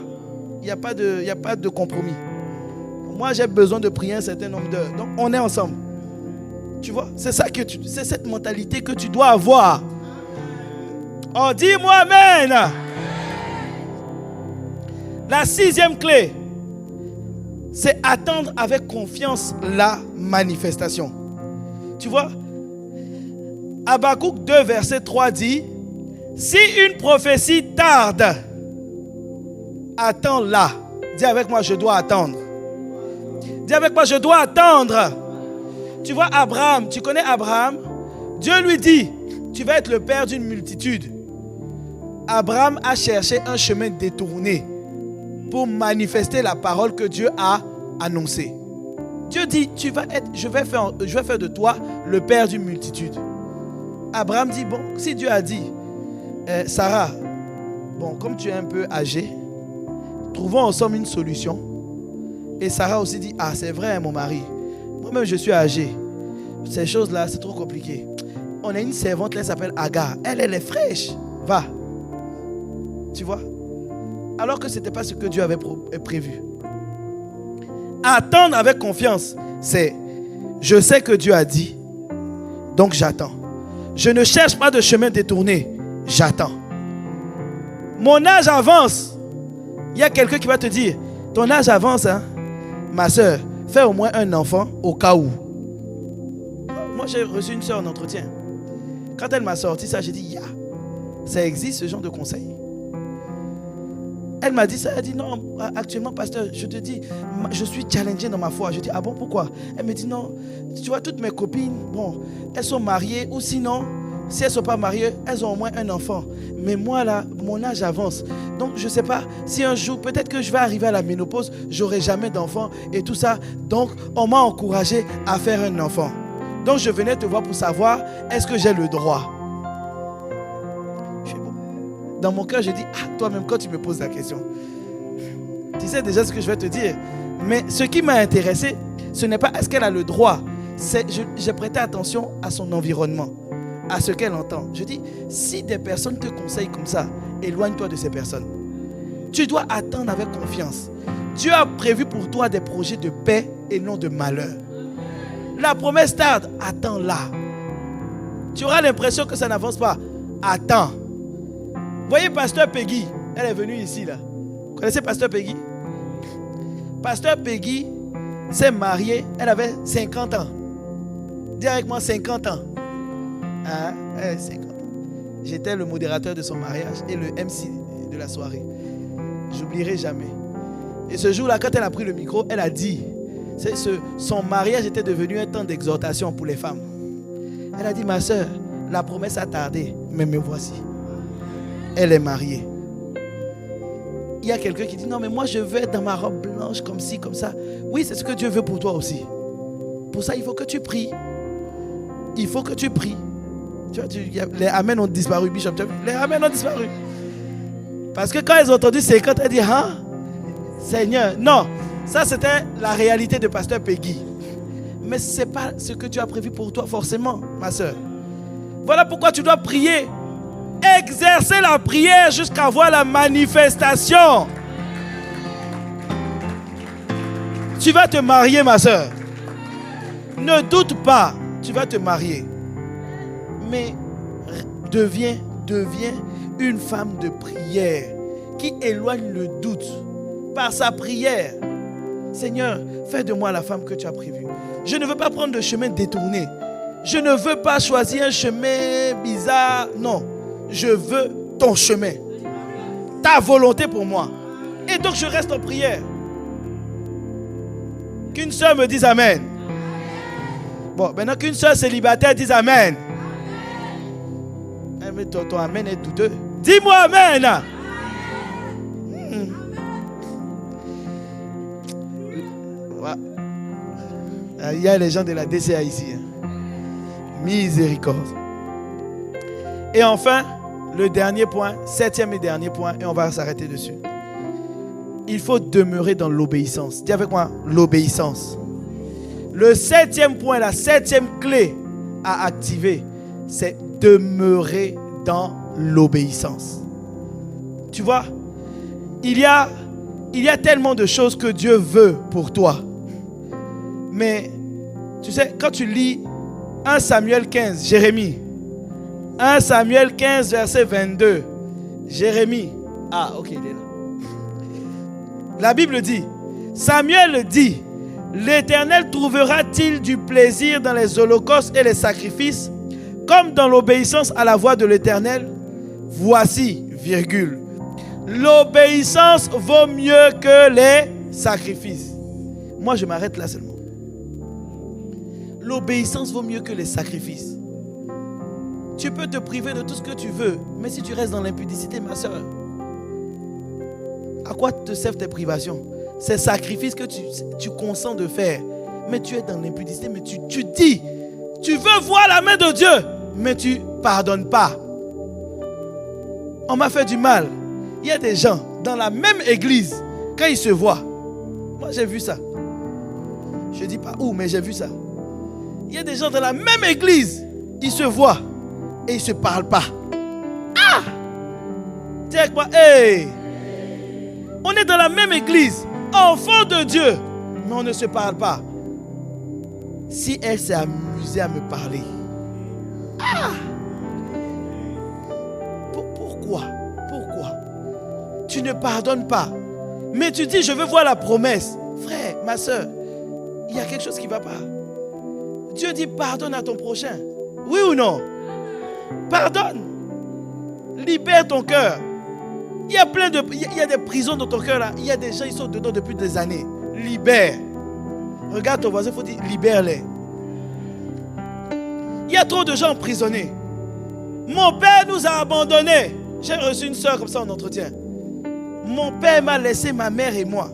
Il n'y a pas de compromis. Moi, j'ai besoin de prier un certain nombre d'heures. Donc, on est ensemble. Tu vois, c'est cette mentalité que tu dois avoir. Oh, dis-moi amen. La 6e clé, c'est attendre avec confiance la manifestation. Tu vois, Habakkuk 2, verset 3 dit, si une prophétie tarde, attends-la. Dis avec moi, je dois attendre. Dis avec moi, je dois attendre. Tu vois Abraham, tu connais Abraham? Dieu lui dit, tu vas être le père d'une multitude. Abraham a cherché un chemin détourné pour manifester la parole que Dieu a annoncée. Dieu dit, je vais faire de toi le père d'une multitude. Abraham dit, bon, si Dieu a dit, Sarah, bon, comme tu es un peu âgé, trouvons ensemble une solution. Et Sarah aussi dit, ah, c'est vrai, mon mari. Moi-même, je suis âgé. Ces choses-là, c'est trop compliqué. On a une servante, elle s'appelle Agar. Elle est fraîche. Va. Tu vois? Alors que ce n'était pas ce que Dieu avait prévu. Attendre avec confiance, c'est, je sais que Dieu a dit, donc j'attends. Je ne cherche pas de chemin détourné, j'attends. Mon âge avance. Il y a quelqu'un qui va te dire, ton âge avance, hein? Ma soeur, fais au moins un enfant au cas où. Moi, j'ai reçu une soeur en entretien. Quand elle m'a sorti ça, j'ai dit, ça existe ce genre de conseil. Elle m'a dit ça, elle a dit, non, actuellement, pasteur, je te dis, je suis challengé dans ma foi. Je dis, ah bon, pourquoi? Elle me dit, non, tu vois, toutes mes copines, bon, elles sont mariées, ou sinon, si elles ne sont pas mariées, elles ont au moins un enfant. Mais moi, là, mon âge avance. Donc, je ne sais pas si un jour, peut-être que je vais arriver à la ménopause, je n'aurai jamais d'enfant et tout ça. Donc, on m'a encouragé à faire un enfant. Donc, je venais te voir pour savoir, est-ce que j'ai le droit? Dans mon cœur, je dis, toi-même, quand tu me poses la question, tu sais déjà ce que je vais te dire. Mais ce qui m'a intéressé, ce n'est pas est-ce qu'elle a le droit. J'ai prêté attention à son environnement, à ce qu'elle entend. Je dis, si des personnes te conseillent comme ça, éloigne-toi de ces personnes. Tu dois attendre avec confiance. Dieu a prévu pour toi des projets de paix et non de malheur. La promesse tarde, attends-la. Tu auras l'impression que ça n'avance pas. Attends. Voyez Pasteur Peggy, elle est venue ici là. Vous connaissez Pasteur Peggy? Pasteur Peggy s'est mariée, elle avait 50 ans. Dis avec moi 50 ans. Hein? 50 ans. J'étais le modérateur de son mariage et le MC de la soirée. J'oublierai jamais. Et ce jour-là, quand elle a pris le micro, elle a dit, son mariage était devenu un temps d'exhortation pour les femmes. Elle a dit, ma soeur, la promesse a tardé, mais me voici. Elle est mariée. Il y a quelqu'un qui dit, non mais moi je veux être dans ma robe blanche comme ci, comme ça. Oui, c'est ce que Dieu veut pour toi aussi. Pour ça, il faut que tu pries. Il faut que tu pries. Tu vois, les amens ont disparu, Bishop. Les amens ont disparu. Parce que quand elles ont entendu 50, elles disent, hein, Seigneur. Non, ça c'était la réalité de Pasteur Peggy. Mais ce n'est pas ce que Dieu a prévu pour toi forcément, ma soeur. Voilà pourquoi tu dois prier. Exercer la prière jusqu'à voir la manifestation. Tu vas te marier, ma soeur. Ne doute pas, tu vas te marier. Mais deviens une femme de prière qui éloigne le doute par sa prière. Seigneur, fais de moi la femme que tu as prévue. Je ne veux pas prendre de chemin détourné. Je ne veux pas choisir un chemin bizarre. Non. Je veux ton chemin, ta volonté pour moi. Et donc je reste en prière. Qu'une soeur me dise amen. Bon, maintenant qu'une soeur célibataire dise amen. Mais ton amen est douteux. Dis-moi amen. Il y a les gens de la DCA ici. Miséricorde. Et enfin, le dernier point, 7e et dernier point, et on va s'arrêter dessus. Il faut demeurer dans l'obéissance. Dis avec moi, l'obéissance. Le 7e point, la 7e clé à activer, c'est demeurer dans l'obéissance. Tu vois, il y a tellement de choses que Dieu veut pour toi. Mais, tu sais, quand tu lis 1 Samuel 15, Jérémie, 1 Samuel 15, verset 22, Jérémie, ah, ok, il est là. La Bible dit, Samuel dit, l'Éternel trouvera-t-il du plaisir dans les holocaustes et les sacrifices, comme dans l'obéissance à la voix de l'Éternel? Voici, virgule, l'obéissance vaut mieux que les sacrifices. Moi, je m'arrête là seulement. L'obéissance vaut mieux que les sacrifices. Tu peux te priver de tout ce que tu veux, mais si tu restes dans l'impudicité, ma soeur, à quoi te servent tes privations? Ces sacrifices que tu consens de faire, mais tu es dans l'impudicité, mais tu dis, tu veux voir la main de Dieu, mais tu ne pardonnes pas. On m'a fait du mal. Il y a des gens dans la même église, quand ils se voient, moi j'ai vu ça. Je ne dis pas où, mais j'ai vu ça. Il y a des gens dans la même église, ils se voient et ils ne se parlent pas. Ah! Dis avec moi, hey! On est dans la même église, enfant de Dieu, mais on ne se parle pas. Si elle s'est amusée à me parler, ah! Pourquoi? Tu ne pardonnes pas, mais tu dis je veux voir la promesse. Frère, ma soeur, il y a quelque chose qui ne va pas. Dieu dit pardonne à ton prochain. Oui ou non? Pardonne. Libère ton cœur. Il y a des prisons dans ton cœur là. Il y a des gens, ils sont dedans depuis des années. Libère. Regarde ton voisin, il faut dire libère-les. Il y a trop de gens emprisonnés. Mon père nous a abandonnés. J'ai reçu une soeur comme ça en entretien. Mon père m'a laissé ma mère et moi.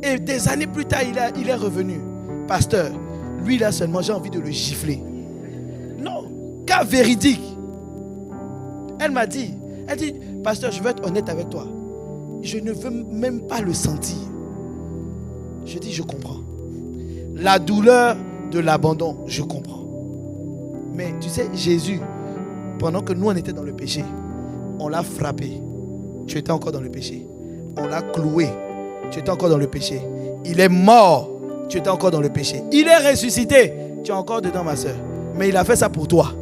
Et des années plus tard, il est revenu. Pasteur, lui là seulement, j'ai envie de le gifler. Non, cas véridique. Elle dit, pasteur, je veux être honnête avec toi. Je ne veux même pas le sentir. Je dis, je comprends. La douleur de l'abandon, je comprends. Mais tu sais, Jésus, pendant que nous on était dans le péché, on l'a frappé. Tu étais encore dans le péché. On l'a cloué. Tu étais encore dans le péché. Il est mort. Tu étais encore dans le péché. Il est ressuscité. Tu es encore dedans, ma soeur. Mais il a fait ça pour toi.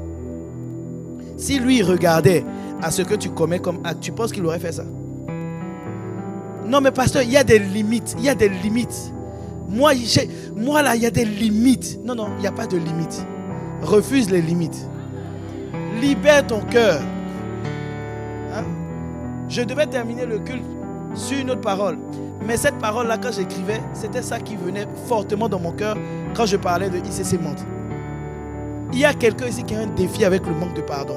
Si lui regardait à ce que tu commets comme acte, tu penses qu'il aurait fait ça? Non, mais pasteur, il y a des limites. Il y a des limites. Moi là, il y a des limites. Non, il n'y a pas de limites. Refuse les limites. Libère ton cœur. Hein? Je devais terminer le culte sur une autre parole. Mais cette parole-là, quand j'écrivais, c'était ça qui venait fortement dans mon cœur quand je parlais de ICC Monde. Il y a quelqu'un ici qui a un défi avec le manque de pardon.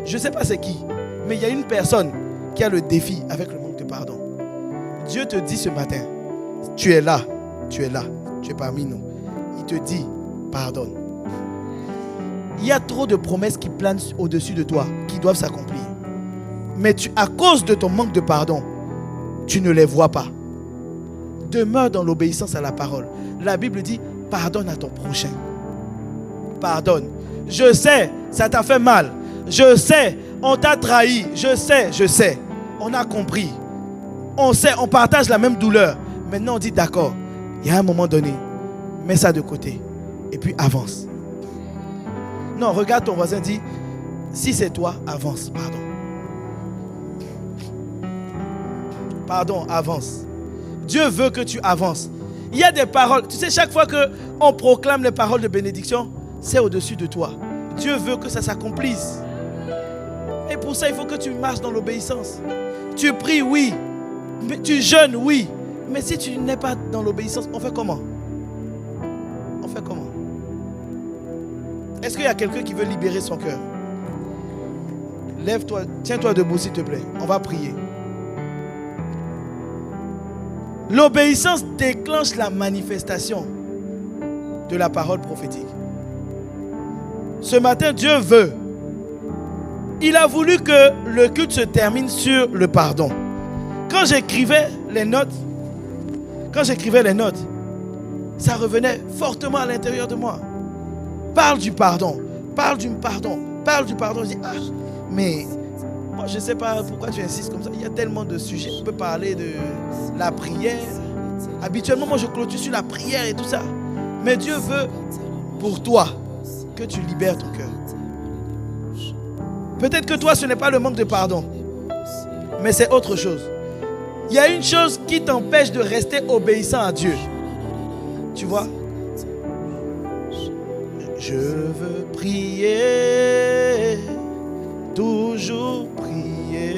Je ne sais pas c'est qui, mais il y a une personne qui a le défi avec le manque de pardon. Dieu te dit ce matin, tu es là, tu es parmi nous. Il te dit, pardonne. Il y a trop de promesses qui planent au-dessus de toi, qui doivent s'accomplir. Mais à cause de ton manque de pardon, tu ne les vois pas. Demeure dans l'obéissance à la parole. La Bible dit, pardonne à ton prochain. Pardonne. Je sais, ça t'a fait mal. Je sais, on t'a trahi. Je sais. On a compris. On sait, on partage la même douleur. Maintenant, on dit d'accord. Il y a un moment donné, mets ça de côté. Et puis avance. Non, regarde ton voisin, dis, si c'est toi, avance, pardon. Pardon, avance. Dieu veut que tu avances. Il y a des paroles. Tu sais, chaque fois qu'on proclame les paroles de bénédiction, c'est au-dessus de toi. Dieu veut que ça s'accomplisse. Et pour ça, il faut que tu marches dans l'obéissance. Tu pries, oui. Tu jeûnes, oui. Mais si tu n'es pas dans l'obéissance, on fait comment? Est-ce qu'il y a quelqu'un qui veut libérer son cœur? Lève-toi, tiens-toi debout s'il te plaît. On va prier. L'obéissance déclenche la manifestation de la parole prophétique. Ce matin, Dieu veut. Il a voulu que le culte se termine sur le pardon. Quand j'écrivais les notes, ça revenait fortement à l'intérieur de moi. Parle du pardon, parle du pardon, parle du pardon. Je dis, mais moi je ne sais pas pourquoi tu insistes comme ça. Il y a tellement de sujets. On peut parler de la prière. Habituellement, moi je clôture sur la prière et tout ça. Mais Dieu veut pour toi que tu libères ton cœur. Peut-être que toi, ce n'est pas le manque de pardon, mais c'est autre chose. Il y a une chose qui t'empêche de rester obéissant à Dieu. Tu vois? Je veux prier, toujours prier.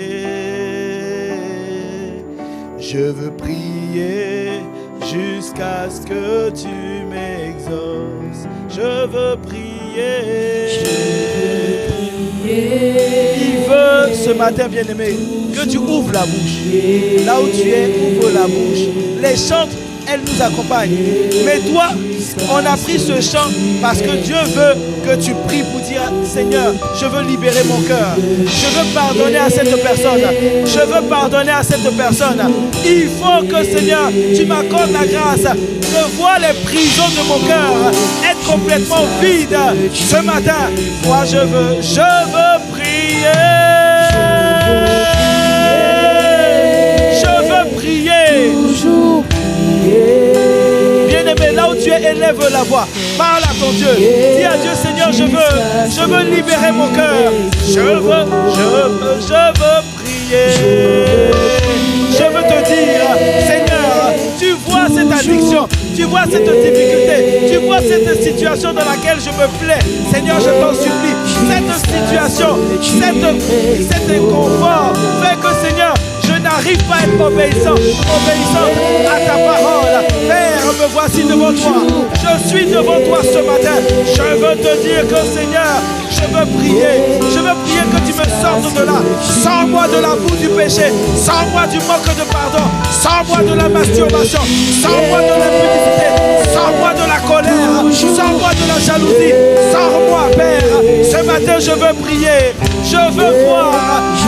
Je veux prier jusqu'à ce que tu m'exauces. Je veux prier. Il veut ce matin, bien-aimé, que tu ouvres la bouche. Là où tu es, ouvre la bouche. Les chantes, elles nous accompagnent. Mais toi, on a pris ce chant parce que Dieu veut que tu pries pour dire, Seigneur, je veux libérer mon cœur. Je veux pardonner à cette personne. Je veux pardonner à cette personne. Il faut que, Seigneur, tu m'accordes la grâce de voir les prisons de mon cœur être complètement vides. Ce matin, moi je veux prier. Je veux prier. Toujours prier. Bien-aimé, là où tu es, élève la voix. Parle à ton Dieu. Dis à Dieu, Seigneur, je veux libérer mon cœur. Je veux prier. Je veux te dire, Seigneur, tu vois cette addiction, tu vois cette difficulté, tu vois cette situation dans laquelle je me plais. Seigneur, je t'en supplie, cette situation, cet inconfort fait que, Seigneur, je n'arrive pas à être obéissant à ta parole. Père, me voici devant toi. Je suis devant toi ce matin. Je veux te dire que, Seigneur, je veux prier. Je veux prier que tu me sortes de là. Sors-moi de la boue du péché. Sors-moi du manque de pardon. Sors-moi de la masturbation. Sors-moi de l'impudicité. Sors-moi de la colère. Sors-moi de la jalousie. Sors-moi, Père. Ce matin, je veux prier. Je veux voir.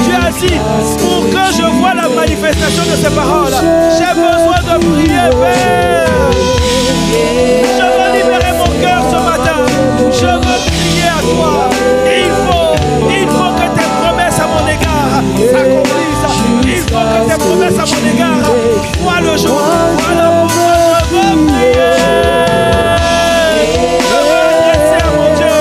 Tu as dit, pour que je vois la manifestation de ces paroles, j'ai besoin de prier, Père. Je veux libérer mon cœur ce matin. Je veux prier à toi. Il faut que tes promesses à mon égard s'accomplissent. Il faut que tes promesses à mon égard voient le jour. Voilà pourquoi je veux prier. Je veux adresser à mon Dieu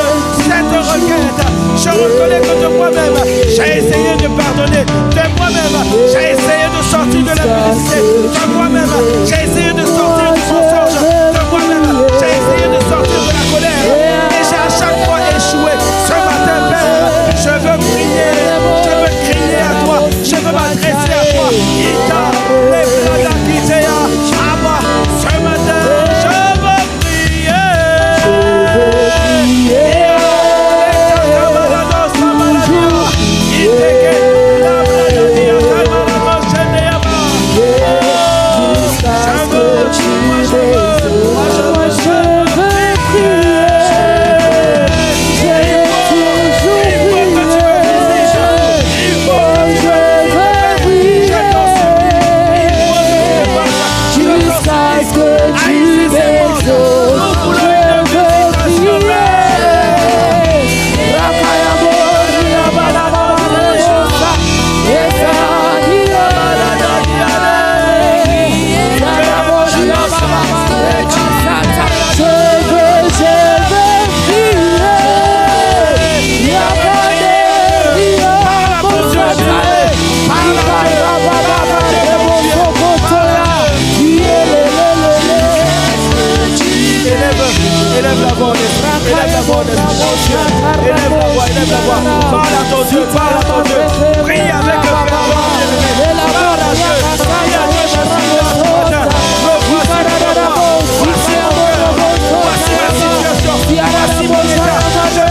cette requête. Je reconnais que de moi-même, j'ai essayé de pardonner. De moi-même, j'ai essayé de sortir de l'impudicité. De moi-même, j'ai essayé de sortir du mensonge. De moi-même, j'ai essayé de sortir de la colère. Et j'ai à chaque fois échoué. Ce matin, Père, je veux prier. Je veux crier à toi. Je veux m'adresser à toi. Ita, les blada kitéa, Abba. Ce matin, je veux prier. Élève la voix. Parle à ton Dieu, parle à ton Dieu. Prie avec le Père. Parle à Dieu. Prie à Dieu, je suis là ce matin. Voici mon cœur. Voici ma situation. Voici mon état. Je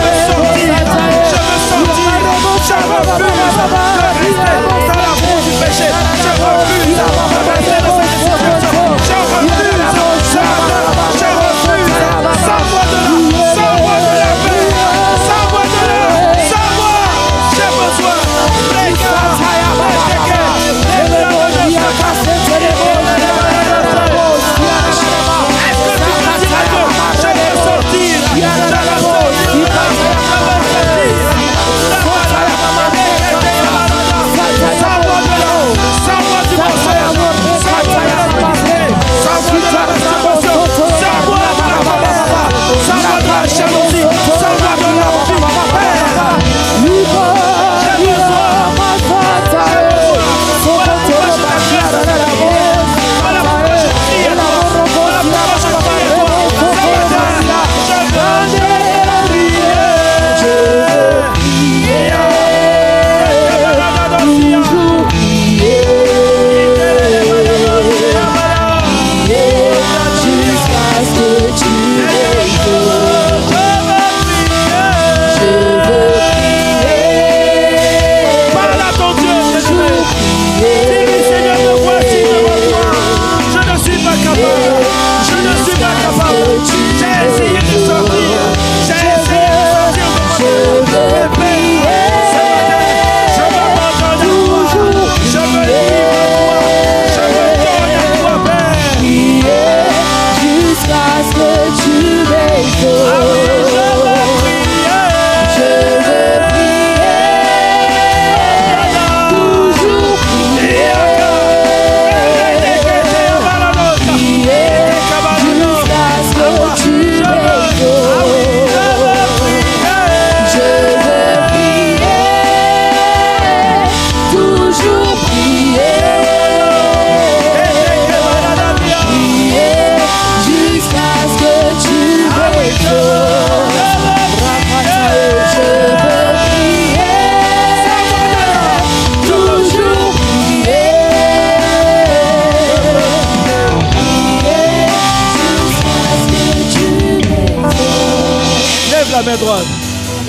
droite.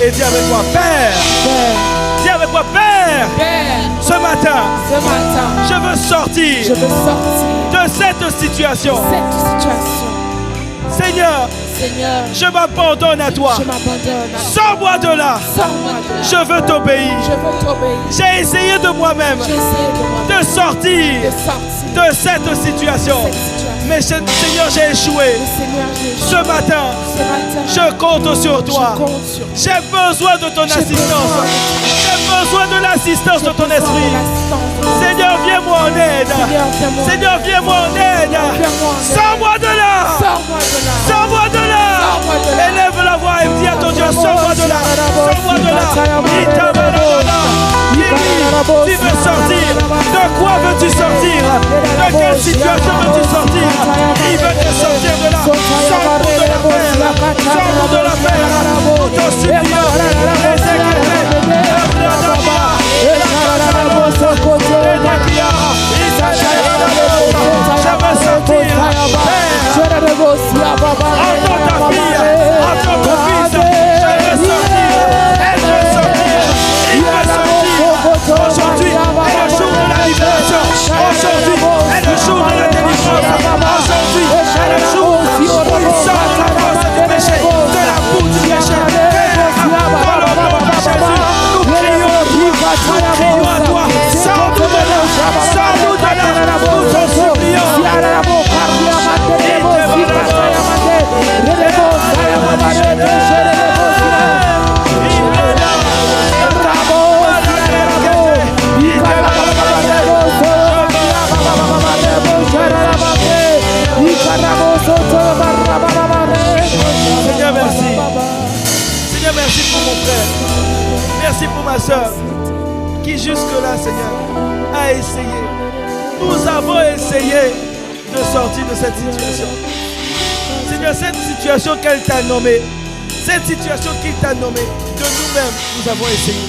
Et dis avec moi, Père. Père. Dis avec moi, Père. Père. Ce matin, je veux sortir de cette situation. Seigneur, je m'abandonne à toi. Sors-moi de là. Je veux t'obéir. J'ai essayé de moi-même de sortir de cette situation. Mais Seigneur, j'ai échoué. Ce matin, je compte sur toi. J'ai besoin de ton assistance. J'ai besoin de l'assistance de ton esprit. Seigneur, viens-moi en aide. Seigneur, viens-moi en aide. Sors-moi de là. Sors-moi de là. Élève la voix et dis à ton Dieu, sors-moi de là. Sors-moi de là. Tu veux sortir. De quoi veux-tu sortir? De quelle situation veux-tu sortir? Il veut te sortir de là. Sors-moi de la paix. Sors-moi de la paix. Nous t'en supplions. Aujourd'hui est le jour de la libération. Aujourd'hui est le jour de la délivrance. Aujourd'hui est le jour où il sort de la force du péché, de la boue du péché. Dans le nom de Jésus, nous crions à toi. Sors-nous de là. Sors-nous de là. Nous t'en supplions. Seigneur, merci. Seigneur, merci pour mon frère. Merci pour ma soeur qui jusque-là, Seigneur, a essayé. Nous avons essayé de sortir de cette situation. Seigneur, cette situation qu'elle t'a nommée, cette situation qu'il t'a nommée, de nous-mêmes, nous avons essayé.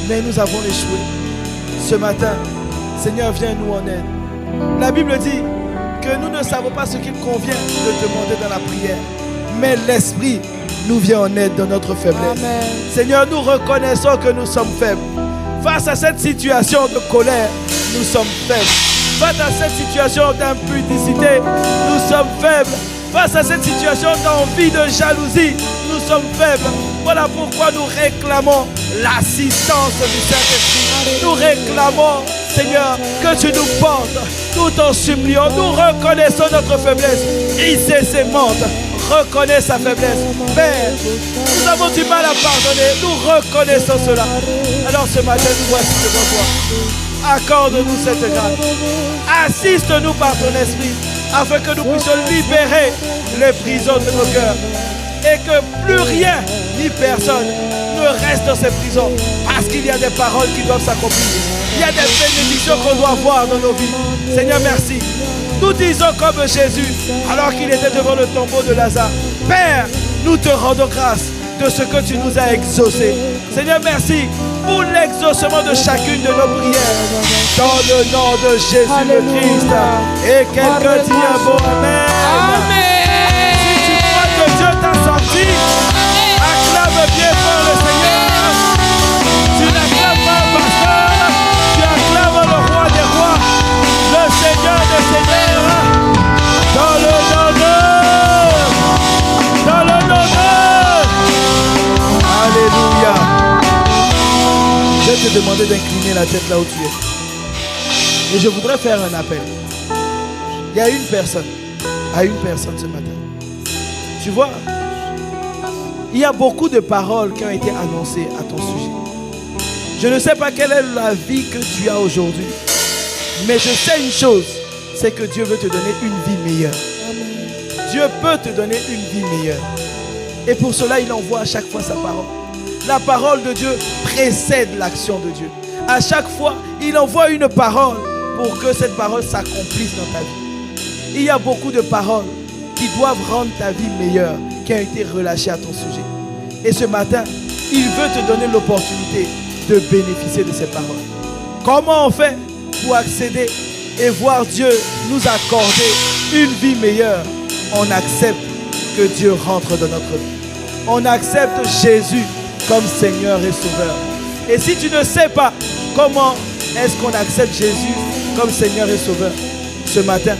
Mais nous avons échoué. Ce matin, Seigneur, viens nous en aide. La Bible dit que nous ne savons pas ce qu'il convient de demander dans la prière. Mais l'Esprit nous vient en aide dans notre faiblesse. Amen. Seigneur, nous reconnaissons que nous sommes faibles. Face à cette situation de colère, nous sommes faibles. Face à cette situation d'impudicité, nous sommes faibles. Face à cette situation d'envie, de jalousie, nous sommes faibles. Voilà pourquoi nous réclamons l'assistance du Saint-Esprit. Nous réclamons, Seigneur, que tu nous portes. Nous t'en supplions. Nous reconnaissons notre faiblesse. Hissez ses mantes. Reconnais sa faiblesse. Père, nous avons du mal à pardonner. Nous reconnaissons cela. Alors ce matin, nous voici devant toi. Accorde-nous cette grâce. Assiste-nous par ton esprit afin que nous puissions libérer les prisons de nos cœurs. Et que plus rien ni personne ne reste dans ces prisons. Parce qu'il y a des paroles qui doivent s'accomplir. Il y a des bénédictions qu'on doit voir dans nos vies. Seigneur, merci. Nous disons comme Jésus, alors qu'il était devant le tombeau de Lazare, Père, nous te rendons grâce de ce que tu nous as exaucé. Seigneur, merci pour l'exaucement de chacune de nos prières. Dans le nom de Jésus le Christ. Et quelqu'un dit un bon Amen. Amen. Si tu crois que Dieu t'a sorti, acclame bien fort le Seigneur. Tu n'acclames pas un pasteur, tu acclames le roi des rois, le Seigneur des seigneurs. Dans le nom de... Dans le nom de... Alléluia. Je vais te demander d'incliner la tête là où tu es. Et je voudrais faire un appel. Il y a une personne ce matin. Tu vois, il y a beaucoup de paroles qui ont été annoncées à ton sujet. Je ne sais pas quelle est la vie que tu as aujourd'hui. Mais je sais une chose, c'est que Dieu veut te donner une vie meilleure. Dieu peut te donner une vie meilleure. Et pour cela, il envoie à chaque fois sa parole. La parole de Dieu précède l'action de Dieu. À chaque fois, il envoie une parole pour que cette parole s'accomplisse dans ta vie. Il y a beaucoup de paroles qui doivent rendre ta vie meilleure, qui ont été relâchées à ton sujet. Et ce matin, il veut te donner l'opportunité de bénéficier de ces paroles. Comment on fait pour accéder et voir Dieu nous accorder une vie meilleure? On accepte que Dieu rentre dans notre vie. on accepte Jésus comme Seigneur et Sauveur. Et si tu ne sais pas comment est-ce qu'on accepte Jésus comme Seigneur et Sauveur, ce matin,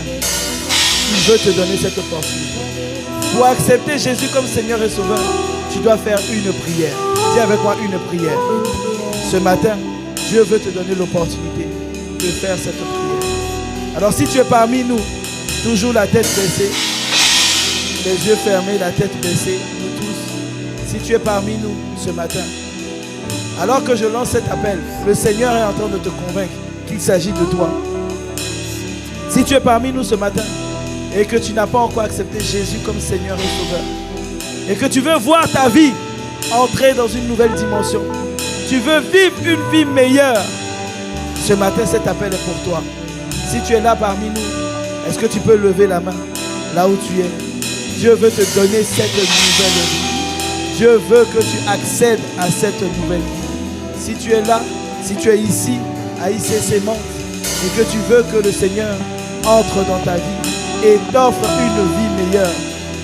il veut te donner cette opportunité. Pour accepter Jésus comme Seigneur et Sauveur, tu dois faire une prière. Dis avec moi une prière. Ce matin, Dieu veut te donner l'opportunité de faire cette prière. Alors si tu es parmi nous, toujours la tête baissée, les yeux fermés, la tête baissée, nous tous. Si tu es parmi nous ce matin, alors que je lance cet appel, le Seigneur est en train de te convaincre qu'il s'agit de toi. Si tu es parmi nous ce matin et que tu n'as pas encore accepté Jésus comme Seigneur et Sauveur, et que tu veux voir ta vie entrer dans une nouvelle dimension, tu veux vivre une vie meilleure, ce matin cet appel est pour toi. Si tu es là parmi nous, est-ce que tu peux lever la main là où tu es? Dieu veut te donner cette nouvelle vie. Dieu veut que tu accèdes à cette nouvelle vie. Si tu es là, si tu es ici, à ICC Mantes, et que tu veux que le Seigneur entre dans ta vie et t'offre une vie meilleure,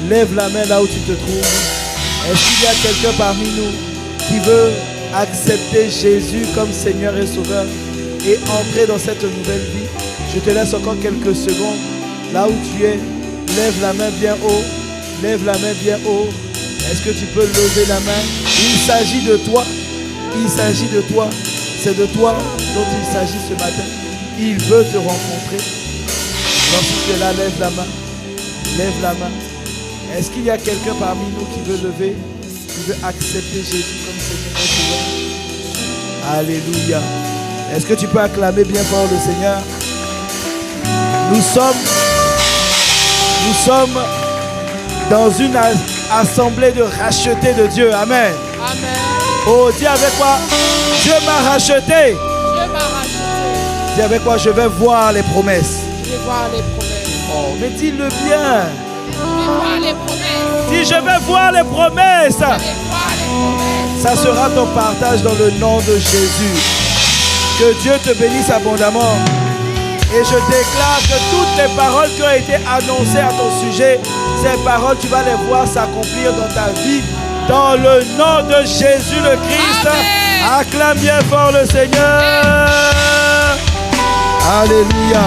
lève la main là où tu te trouves. Est-ce qu'il y a quelqu'un parmi nous qui veut accepter Jésus comme Seigneur et Sauveur et entrer dans cette nouvelle vie? Je te laisse encore quelques secondes. Là où tu es, lève la main bien haut. Lève la main bien haut. Est-ce que tu peux lever la main? Il s'agit de toi. Il s'agit de toi. C'est de toi dont il s'agit ce matin. Il veut te rencontrer. Alors si tu es là, lève la main. Lève la main. Est-ce qu'il y a quelqu'un parmi nous qui veut lever, qui veut accepter Jésus comme Seigneur et Sauveur? Alléluia. Est-ce que tu peux acclamer bien fort le Seigneur? Nous sommes dans une assemblée de rachetés de Dieu. Amen. Amen. Oh, dis avec moi, Dieu m'a racheté. Dieu m'a racheté. Dis avec moi, je vais voir les promesses. Je vais voir les promesses. Oh, mais dis-le bien. Je vais voir les promesses. Dis, je vais voir les promesses. Je vais voir les promesses. Ça sera ton partage dans le nom de Jésus. Que Dieu te bénisse abondamment. Et je déclare que toutes les paroles qui ont été annoncées à ton sujet, ces paroles, tu vas les voir s'accomplir dans ta vie. Dans le nom de Jésus le Christ. Amen. Acclame bien fort le Seigneur. Alléluia.